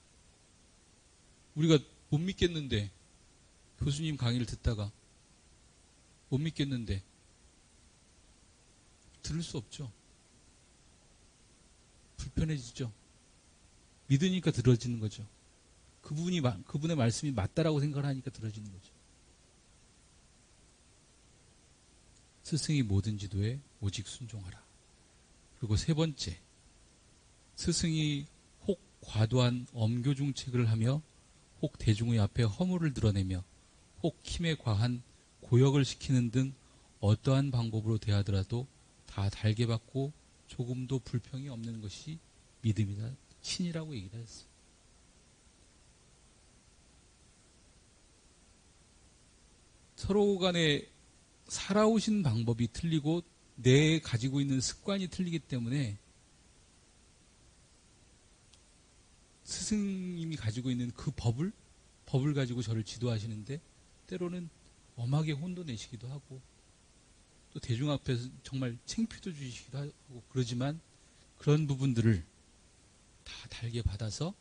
우리가 못 믿겠는데, 교수님 강의를 듣다가 못 믿겠는데 들을 수 없죠. 불편해지죠. 믿으니까 들어지는 거죠. 그분의 말씀이 맞다라고 생각을 하니까 들어지는 거죠. 스승이 모든 지도에 오직 순종하라. 그리고 세 번째, 스승이 혹 과도한 엄교중책을 하며 혹 대중의 앞에 허물을 드러내며 혹 힘에 과한 고역을 시키는 등 어떠한 방법으로 대하더라도 다 달게 받고 조금도 불평이 없는 것이 믿음이다. 신이라고 얘기를 했어요. 서로 간에 살아오신 방법이 틀리고 내 가지고 있는 습관이 틀리기 때문에 스승님이 가지고 있는 그 법을 가지고 저를 지도하시는데 때로는 엄하게 혼도 내시기도 하고 또 대중 앞에서 정말 창피도 주시기도 하고 그러지만 그런 부분들을 다 달게 받아서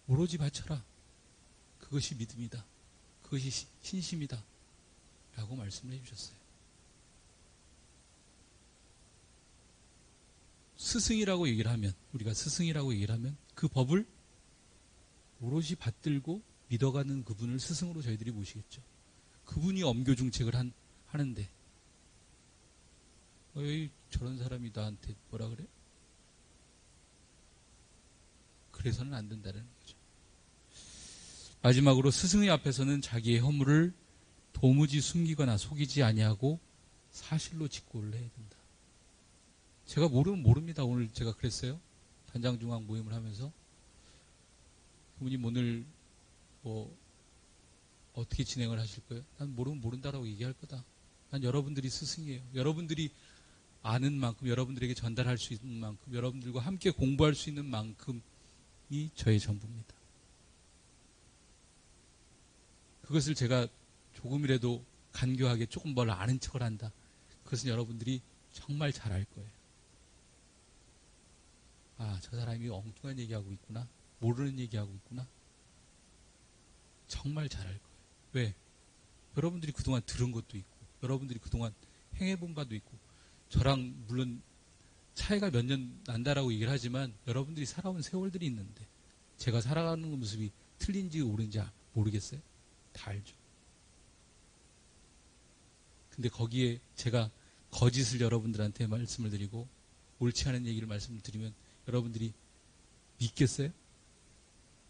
오로지 바쳐라. 그것이 믿음이다. 그것이 신심이다. 라고 말씀을 해주셨어요. 스승이라고 얘기를 하면, 우리가 스승이라고 얘기를 하면 그 법을 오롯이 받들고 믿어가는 그분을 스승으로 저희들이 모시겠죠. 그분이 엄교중책을 하는데 왜 저런 사람이 나한테 뭐라 그래? 그래서는 안 된다는 거죠. 마지막으로 스승의 앞에서는 자기의 허물을 도무지 숨기거나 속이지 아니하고 사실로 직고를 해야 된다. 제가 모르면 모릅니다. 오늘 제가 그랬어요. 단장중앙 모임을 하면서 부모님 오늘 뭐 어떻게 진행을 하실 거예요? 난 모르면 모른다라고 얘기할 거다. 난 여러분들이 스승이에요. 여러분들이 아는 만큼, 여러분들에게 전달할 수 있는 만큼, 여러분들과 함께 공부할 수 있는 만큼이 저의 전부입니다. 그것을 제가 조금이라도 간교하게 조금 뭘 아는 척을 한다. 그것은 여러분들이 정말 잘 알 거예요. 아, 저 사람이 엉뚱한 얘기하고 있구나. 모르는 얘기하고 있구나. 정말 잘 알 거예요. 왜? 여러분들이 그동안 들은 것도 있고, 여러분들이 그동안 행해본 바도 있고, 저랑 물론 차이가 몇 년 난다라고 얘기를 하지만 여러분들이 살아온 세월들이 있는데 제가 살아가는 모습이 틀린지 옳은지 모르겠어요? 다 알죠. 근데 거기에 제가 거짓을 여러분들한테 말씀을 드리고 옳지 않은 얘기를 말씀을 드리면 여러분들이 믿겠어요?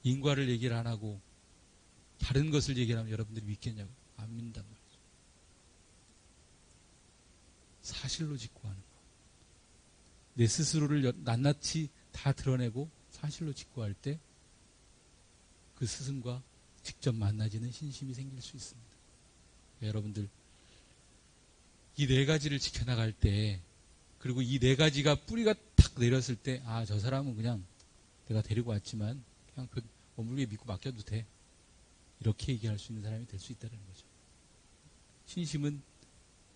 인과를 얘기를 안 하고 다른 것을 얘기를 하면 여러분들이 믿겠냐고? 안 믿는단 말이죠. 사실로 직고하는 거. 내 스스로를 낱낱이 다 드러내고 사실로 직고할 때 그 스승과 직접 만나지는 신심이 생길 수 있습니다. 여러분들 이 네 가지를 지켜나갈 때 그리고 이 네 가지가 뿌리가 탁 내렸을 때 아, 저 사람은 그냥 내가 데리고 왔지만 그냥 그 어물리에 믿고 맡겨도 돼. 이렇게 얘기할 수 있는 사람이 될 수 있다는 거죠. 신심은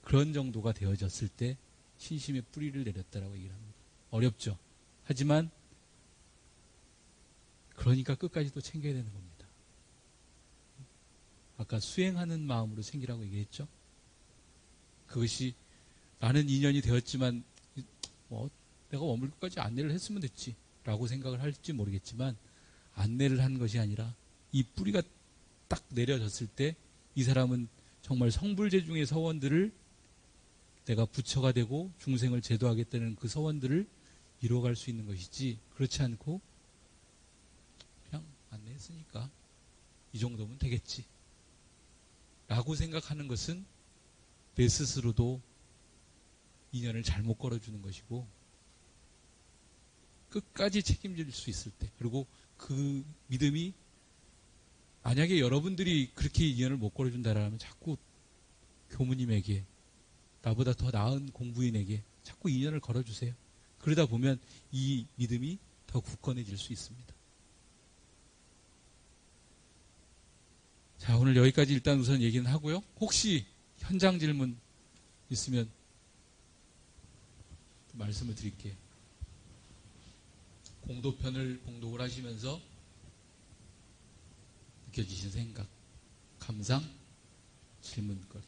그런 정도가 되어졌을 때 신심의 뿌리를 내렸다라고 얘기를 합니다. 어렵죠. 하지만 그러니까 끝까지 또 챙겨야 되는 겁니다. 아까 수행하는 마음으로 챙기라고 얘기했죠. 그것이 나는 인연이 되었지만 뭐 내가 머물기까지 안내를 했으면 됐지 라고 생각을 할지 모르겠지만 안내를 한 것이 아니라 이 뿌리가 딱 내려졌을 때 이 사람은 정말 성불제 중의 서원들을 내가 부처가 되고 중생을 제도하겠다는 그 서원들을 이루어갈 수 있는 것이지 그렇지 않고 그냥 안내했으니까 이 정도면 되겠지 라고 생각하는 것은 내 스스로도 인연을 잘못 걸어주는 것이고 끝까지 책임질 수 있을 때 그리고 그 믿음이 만약에 여러분들이 그렇게 인연을 못 걸어준다라면 자꾸 교무님에게 나보다 더 나은 공부인에게 자꾸 인연을 걸어주세요. 그러다 보면 이 믿음이 더 굳건해질 수 있습니다. 자, 오늘 여기까지 일단 우선 얘기는 하고요. 혹시 현장 질문 있으면 말씀을 드릴게요. 공도편을 봉독을 하시면서 느껴지신 생각, 감상, 질문거리.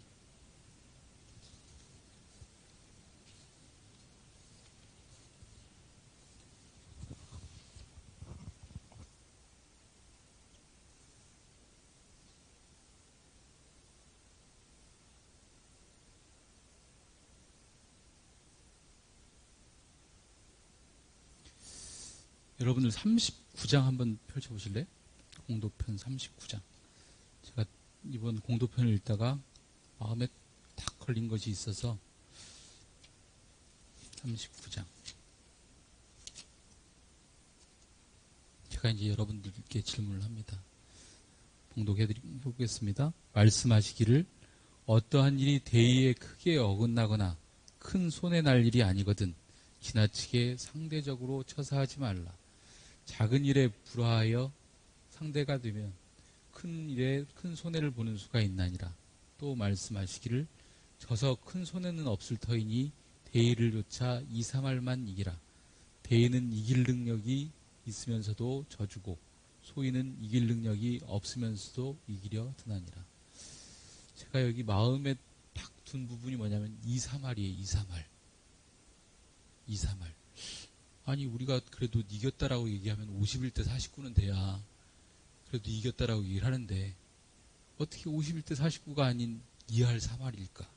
여러분들 39장 한번 펼쳐보실래요? 공도편 39장. 제가 이번 공도편을 읽다가 마음에 탁 걸린 것이 있어서 39장. 제가 이제 여러분들께 질문을 합니다. 봉독해보겠습니다. 말씀하시기를 어떠한 일이 대의에 크게 어긋나거나 큰 손해 날 일이 아니거든 지나치게 상대적으로 처사하지 말라. 작은 일에 불화하여 상대가 되면 큰 일에 큰 손해를 보는 수가 있나니라. 또 말씀하시기를 져서 큰 손해는 없을 터이니 대의를 조차 2, 3할만 이기라. 대의는 이길 능력이 있으면서도 져주고 소위는 이길 능력이 없으면서도 이기려 드나니라. 제가 여기 마음에 딱 둔 부분이 뭐냐면 2, 3할이에요. 2, 3할. 2, 3할. 아니 우리가 그래도 이겼다라고 얘기하면 51대 49는 돼야 그래도 이겼다라고 얘기를 하는데 어떻게 51대 49가 아닌 2할 3할일까?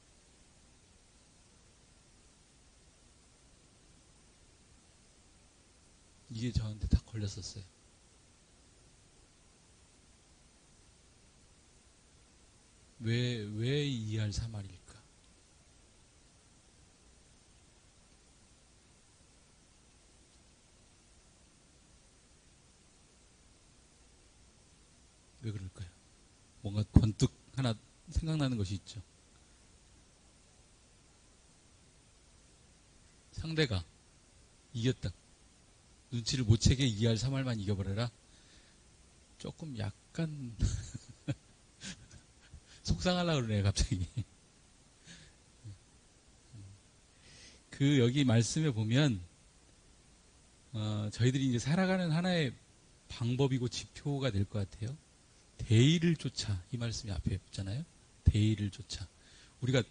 이게 저한테 딱 걸렸었어요. 왜 2할 3할일까? 왜 그럴까요? 뭔가 번뜩 하나 생각나는 것이 있죠. 상대가 이겼다. 눈치를 못 채게 2할 3할만 이겨버려라. 조금 약간 속상하려고 그러네 갑자기. 그 여기 말씀에 보면 저희들이 이제 살아가는 하나의 방법이고 지표가 될 것 같아요. 대의를 쫓아, 이 말씀이 앞에 있잖아요. 대의를 쫓아. 우리가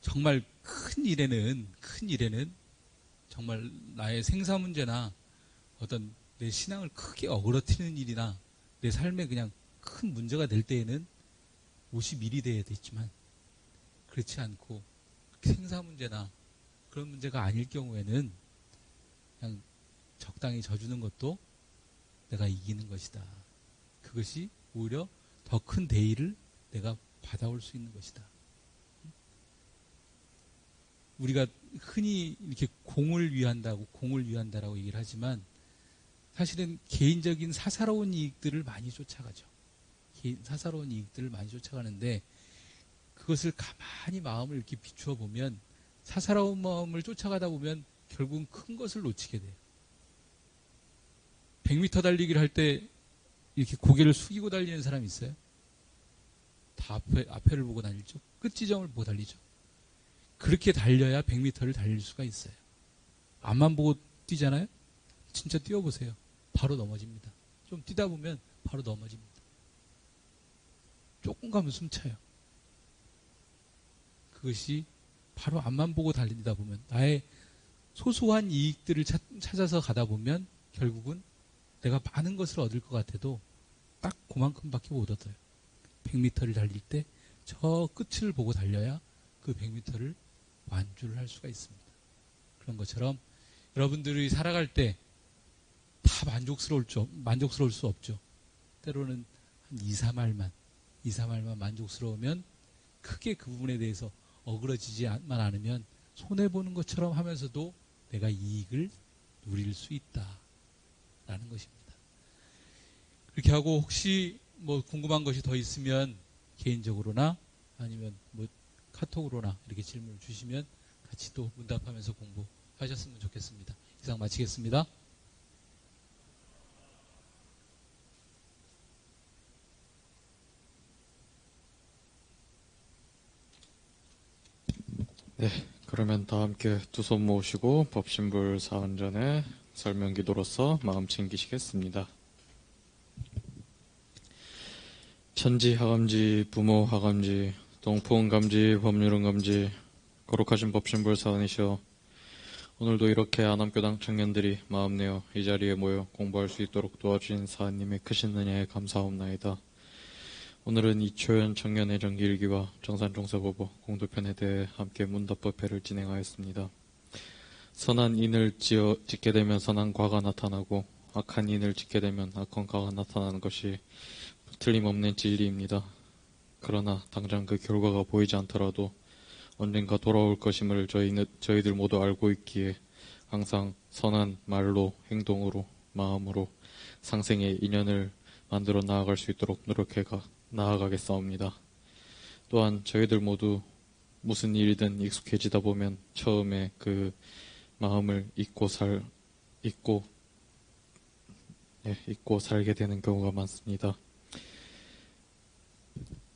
정말 큰 일에는 정말 나의 생사 문제나 어떤 내 신앙을 크게 어그러뜨리는 일이나 내 삶에 그냥 큰 문제가 될 때에는 50일이 돼야 되지만 그렇지 않고 생사 문제나 그런 문제가 아닐 경우에는 그냥 적당히 져주는 것도 내가 이기는 것이다. 그것이 오히려 더 큰 대의를 내가 받아올 수 있는 것이다. 우리가 흔히 이렇게 공을 위한다라고 얘기를 하지만 사실은 개인적인 사사로운 이익들을 많이 쫓아가죠. 사사로운 이익들을 많이 쫓아가는데 그것을 가만히 마음을 이렇게 비추어 보면 사사로운 마음을 쫓아가다 보면 결국은 큰 것을 놓치게 돼요. 100m 달리기를 할 때 이렇게 고개를 숙이고 달리는 사람이 있어요? 다 앞에를 보고 달리죠. 끝 지점을 보고 달리죠. 그렇게 달려야 100m를 달릴 수가 있어요. 앞만 보고 뛰잖아요? 진짜 뛰어보세요. 바로 넘어집니다. 좀 뛰다 보면 바로 넘어집니다. 조금 가면 숨차요. 그것이 바로 앞만 보고 달리다 보면 나의 소소한 이익들을 찾아서 가다 보면 결국은 내가 많은 것을 얻을 것 같아도 딱 그만큼밖에 못 얻어요. 100m를 달릴 때 저 끝을 보고 달려야 그 100m를 완주를 할 수가 있습니다. 그런 것처럼 여러분들이 살아갈 때 다 만족스러울 수 없죠. 때로는 한 2, 3할만 만족스러우면 크게 그 부분에 대해서 어그러지지만 않으면 손해보는 것처럼 하면서도 내가 이익을 누릴 수 있다라는 것입니다. 그렇게 하고 혹시 뭐 궁금한 것이 더 있으면 개인적으로나 아니면 뭐 카톡으로나 이렇게 질문을 주시면 같이 또 문답하면서 공부하셨으면 좋겠습니다. 이상 마치겠습니다. 네, 그러면 다 함께 두 손 모으시고 법신불 사언 전에 설명기도로서 마음 챙기시겠습니다. 천지 하감지, 부모 하감지, 동포은 감지, 법률은 감지, 거룩하신 법신불 사언이시여, 오늘도 이렇게 안암교당 청년들이 마음 내어 이 자리에 모여 공부할 수 있도록 도와주신 사한님의 크신 은혜에 감사하옵나이다. 오늘은 이초연 청년의 정기일기와 정산종사보고 공도편에 대해 함께 문답법회를 진행하였습니다. 선한 인을 짓게 되면 선한 과가 나타나고 악한 인을 짓게 되면 악한 과가 나타나는 것이 틀림없는 진리입니다. 그러나 당장 그 결과가 보이지 않더라도 언젠가 돌아올 것임을 저희들 모두 알고 있기에 항상 선한 말로, 행동으로, 마음으로 상생의 인연을 만들어 나아갈 수 있도록 노력해 나아가겠사옵니다. 또한 저희들 모두 무슨 일이든 익숙해지다 보면 처음에 그 마음을 잊고 살게 되는 경우가 많습니다.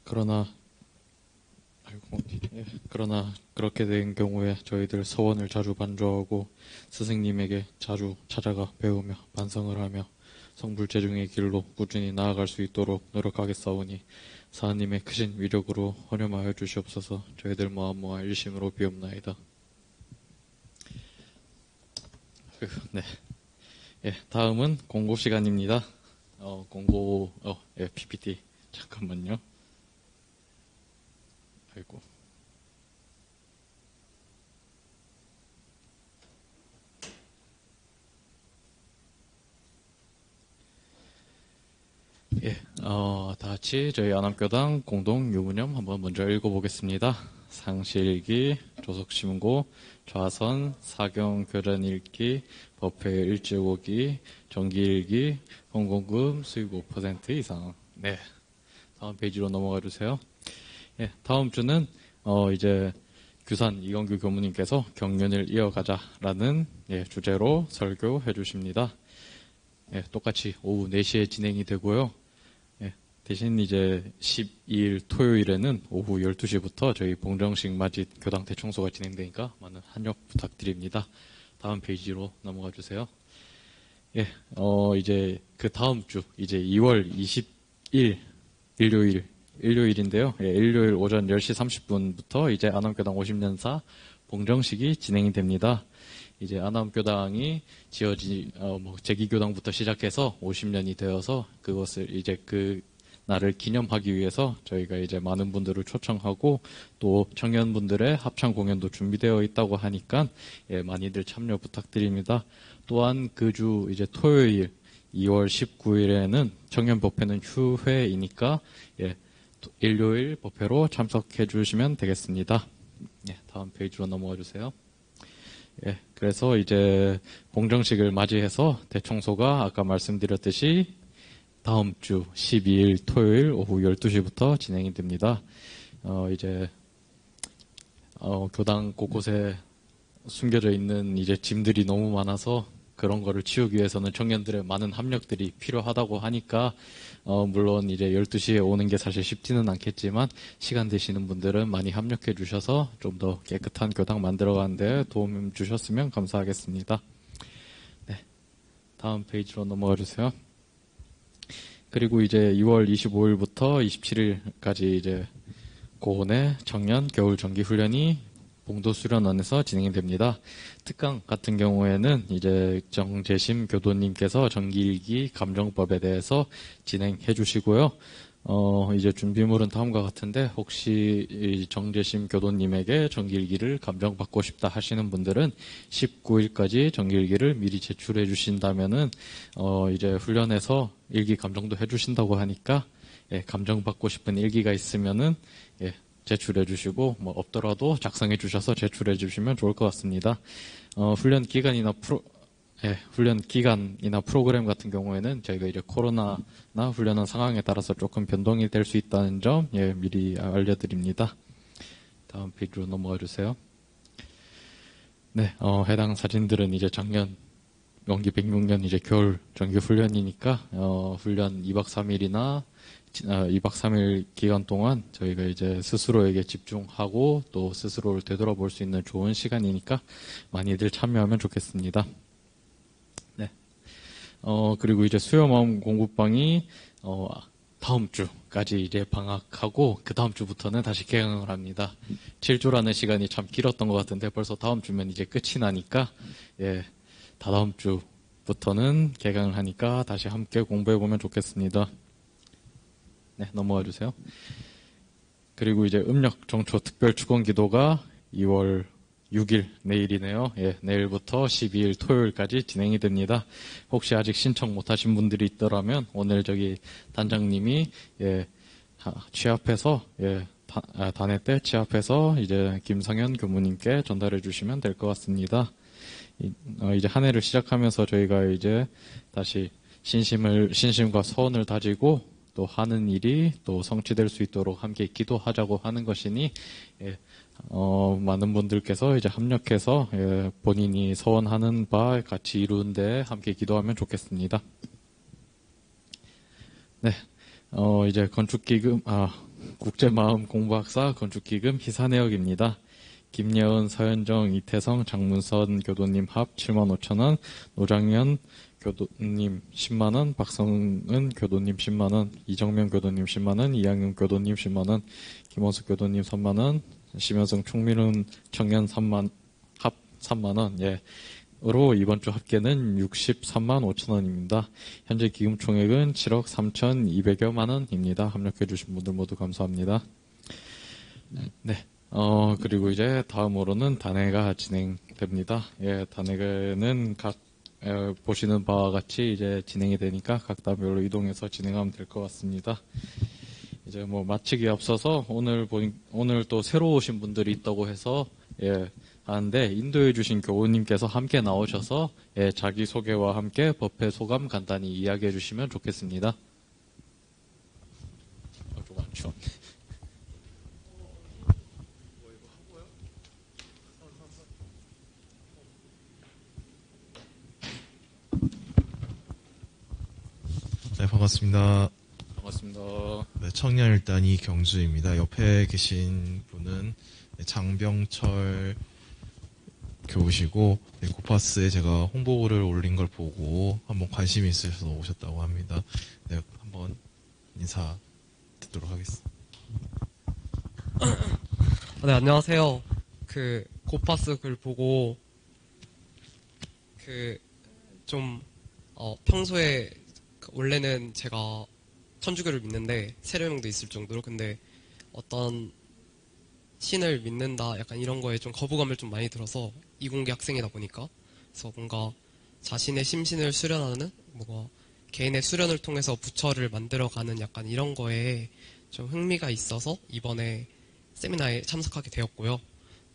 그러나 그렇게 된 경우에 저희들 서원을 자주 반조하고 스승님에게 자주 찾아가 배우며 반성을 하며 성불재중의 길로 꾸준히 나아갈 수 있도록 노력하겠사오니 사하님의 크신 위력으로 헌염하여 주시옵소서. 저희들 마음 모아 일심으로 비옵나이다. 네. 예, 다음은 공고 시간입니다. PPT 잠깐만요. 아이고. 예, 다 같이 저희 안암교당 공동 유문념 한번 먼저 읽어보겠습니다. 상시일기, 조석신고, 좌선, 사경교련 읽기, 법회 일제오기, 정기일기, 헌공금 수익 5% 이상. 네, 다음 페이지로 넘어가 주세요. 예, 다음 주는 이제 규산 이건규 교무님께서 경륜을 이어가자라는 주제로 설교해 주십니다. 예, 똑같이 오후 4시에 진행이 되고요. 예, 대신 이제 12일 토요일에는 오후 12시부터 저희 봉정식 맞이 교당 대청소가 진행되니까 많은 한역 부탁드립니다. 다음 페이지로 넘어가 주세요. 예, 이제 그 다음 주 이제 2월 20일 일요일인데요. 예, 일요일 오전 10시 30분부터 이제 안암교당 50년사 봉정식이 진행이 됩니다. 이제 안암교당이 제기교당부터 시작해서 50년이 되어서 그것을 이제 그 날을 기념하기 위해서 저희가 이제 많은 분들을 초청하고 또 청년분들의 합창 공연도 준비되어 있다고 하니까 예, 많이들 참여 부탁드립니다. 또한 그 주 이제 토요일 2월 19일에는 청년 법회는 휴회이니까 예, 일요일 법회로 참석해 주시면 되겠습니다. 예, 다음 페이지로 넘어가 주세요. 예, 그래서 이제 봉정식을 맞이해서 대청소가 아까 말씀드렸듯이 다음 주 12일 토요일 오후 12시부터 진행이 됩니다. 이제 교당 곳곳에 숨겨져 있는 이제 짐들이 너무 많아서 그런 거를 치우기 위해서는 청년들의 많은 합력들이 필요하다고 하니까 물론 이제 12시에 오는 게 사실 쉽지는 않겠지만 시간 되시는 분들은 많이 합력해 주셔서 좀 더 깨끗한 교당 만들어가는 데 도움 주셨으면 감사하겠습니다. 네, 다음 페이지로 넘어가 주세요. 그리고 이제 2월 25일부터 27일까지 이제 고온의 청년 겨울 정기 훈련이 봉도수련원에서 진행이 됩니다. 특강 같은 경우에는 이제 정재심 교도님께서 정기일기 감정법에 대해서 진행해 주시고요. 이제 준비물은 다음과 같은데 혹시 정재심 교도님에게 정기일기를 감정받고 싶다 하시는 분들은 19일까지 정기일기를 미리 제출해 주신다면은 이제 훈련에서 일기 감정도 해 주신다고 하니까 예, 감정받고 싶은 일기가 있으면은 예, 제출해 주시고 뭐 없더라도 작성해 주셔서 제출해 주시면 좋을 것 같습니다. 훈련 기간이나 프로그램 같은 경우에는 저희가 이제 코로나나 훈련한 상황에 따라서 조금 변동이 될 수 있다는 점 예, 미리 알려드립니다. 다음 페이지로 넘어가 주세요. 네, 해당 사진들은 이제 작년 연기 106년 이제 겨울 정규 훈련이니까 훈련 2박 3일이나 2박 3일 기간 동안 저희가 이제 스스로에게 집중하고 또 스스로를 되돌아볼 수 있는 좋은 시간이니까 많이들 참여하면 좋겠습니다. 네. 그리고 이제 수요마음 공부방이 다음 주까지 이제 방학하고 그 다음 주부터는 다시 개강을 합니다. 7주라는 시간이 참 길었던 것 같은데 벌써 다음 주면 이제 끝이 나니까 예, 다다음 주부터는 개강을 하니까 다시 함께 공부해 보면 좋겠습니다. 네, 넘어가 주세요. 그리고 이제 음력 정초 특별 축원 기도가 2월 6일 내일이네요. 예, 내일부터 12일 토요일까지 진행이 됩니다. 혹시 아직 신청 못하신 분들이 있더라면 오늘 저기 단장님이 예, 취합해서 예, 단회 때 취합해서 이제 김상현 교무님께 전달해 주시면 될 것 같습니다. 이제 한 해를 시작하면서 저희가 이제 다시 신심과 서원을 다지고 또 하는 일이 또 성취될 수 있도록 함께 기도하자고 하는 것이니 예, 많은 분들께서 이제 합력해서 예, 본인이 서원하는 바 같이 이루는데 함께 기도하면 좋겠습니다. 네, 이제 건축기금 국제마음 공부학사 건축기금 희사내역입니다. 김예은, 서현정, 이태성, 장문선 교도님 합 75,000원, 노장현 교도님 10만원, 박성은 교도님 10만원, 이정명 교도님 10만원, 이양윤 교도님 10만원, 김원숙 교도님 3만원, 심현성 총민훈 청년 합 3만원, 예. 으로 이번 주 합계는 63만 5천원입니다. 현재 기금 총액은 7억 3,200여만 원입니다. 합력해 주신 분들 모두 감사합니다. 네. 그리고 이제 다음으로는 단회가 진행됩니다. 예, 단회는 각 보시는 바와 같이 이제 진행이 되니까 각 단별로 이동해서 진행하면 될 것 같습니다. 이제 뭐 마치기에 앞서서 오늘 또 새로 오신 분들이 있다고 해서 예, 하는데 인도해 주신 교우님께서 함께 나오셔서 예, 자기 소개와 함께 법회 소감 간단히 이야기해 주시면 좋겠습니다. 좀 안 추워. 네, 반갑습니다. 반갑습니다. 네, 청년일단 이경주입니다. 옆에 계신 분은 장병철 교우시고 고파스에 제가 홍보글을 올린 걸 보고 한번 관심이 있으셔서 오셨다고 합니다. 네, 한번 인사 듣도록 하겠습니다. 네, 안녕하세요. 고파스 글 보고 평소에 원래는 제가 천주교를 믿는데 세례명도 있을 정도로, 근데 어떤 신을 믿는다 약간 이런 거에 좀 거부감을 좀 많이 들어서 이공계 학생이다 보니까, 그래서 뭔가 자신의 심신을 수련하는 뭔가 개인의 수련을 통해서 부처를 만들어가는 약간 이런 거에 좀 흥미가 있어서 이번에 세미나에 참석하게 되었고요.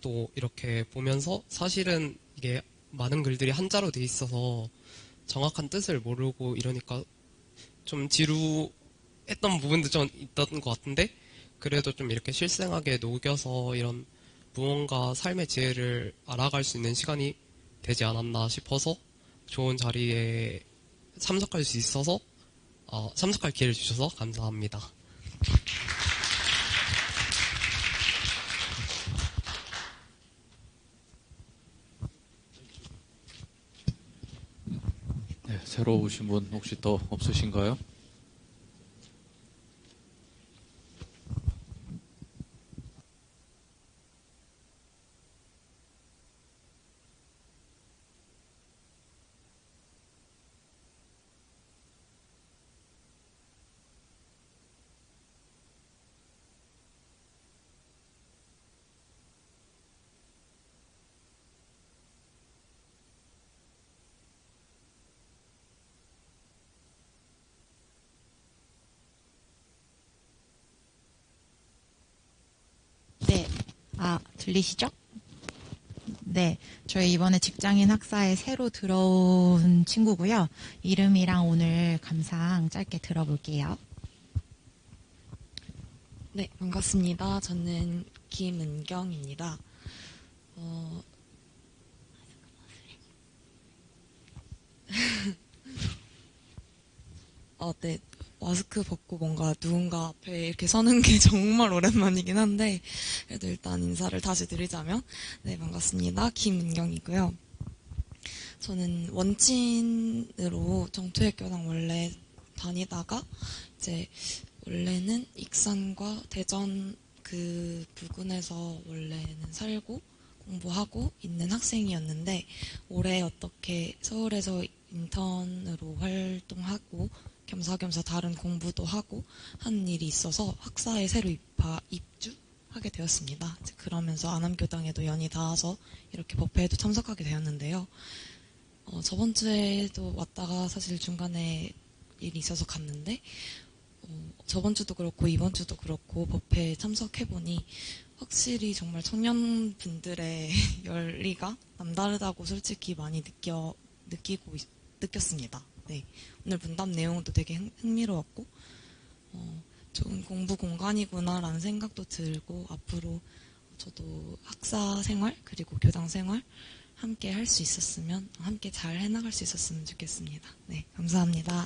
또 이렇게 보면서 사실은 이게 많은 글들이 한자로 돼 있어서 정확한 뜻을 모르고 이러니까 좀 지루했던 부분도 좀 있던 것 같은데, 그래도 좀 이렇게 실생하게 녹여서 이런 무언가 삶의 지혜를 알아갈 수 있는 시간이 되지 않았나 싶어서 좋은 자리에 참석할 수 있어서 참석할 기회를 주셔서 감사합니다. 네, 새로 오신 분 혹시 더 없으신가요? 네. 들리시죠? 네. 저희 이번에 직장인 학사에 새로 들어온 친구고요. 이름이랑 오늘 감상 짧게 들어볼게요. 네, 반갑습니다. 저는 김은경입니다. 네. 마스크 벗고 뭔가 누군가 앞에 이렇게 서는 게 정말 오랜만이긴 한데, 그래도 일단 인사를 다시 드리자면, 네, 반갑습니다. 김은경이고요. 저는 원친으로 정투외교당 원래 다니다가, 이제, 원래는 익산과 대전 그 부근에서 원래는 살고 공부하고 있는 학생이었는데, 올해 어떻게 서울에서 인턴으로 활동하고, 겸사겸사 다른 공부도 하고 하는 일이 있어서 학사에 새로 입주하게 되었습니다. 그러면서 안암교당에도 연이 닿아서 이렇게 법회에도 참석하게 되었는데요. 저번 주에도 왔다가 사실 중간에 일이 있어서 갔는데 저번 주도 그렇고 이번 주도 그렇고 법회에 참석해보니 확실히 정말 청년분들의 열의가 남다르다고 솔직히 많이 느꼈습니다. 네. 오늘 문답 내용도 되게 흥미로웠고 좋은 공부 공간이구나라는 생각도 들고 앞으로 저도 학사 생활 그리고 교당 생활 함께 할 수 있었으면 함께 잘 해나갈 수 있었으면 좋겠습니다. 네, 감사합니다.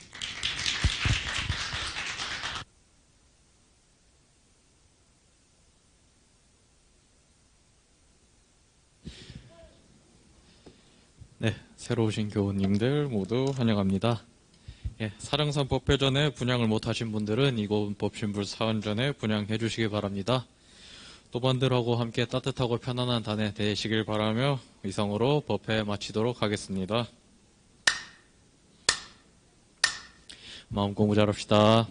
네, 새로 오신 교우님들 모두 환영합니다. 예, 사령산 법회 전에 분양을 못하신 분들은 이곳 법신불 사원 전에 분양해 주시기 바랍니다. 또반들하고 함께 따뜻하고 편안한 단에 되시길 바라며 이상으로 법회 마치도록 하겠습니다. 마음 공부 잘합시다.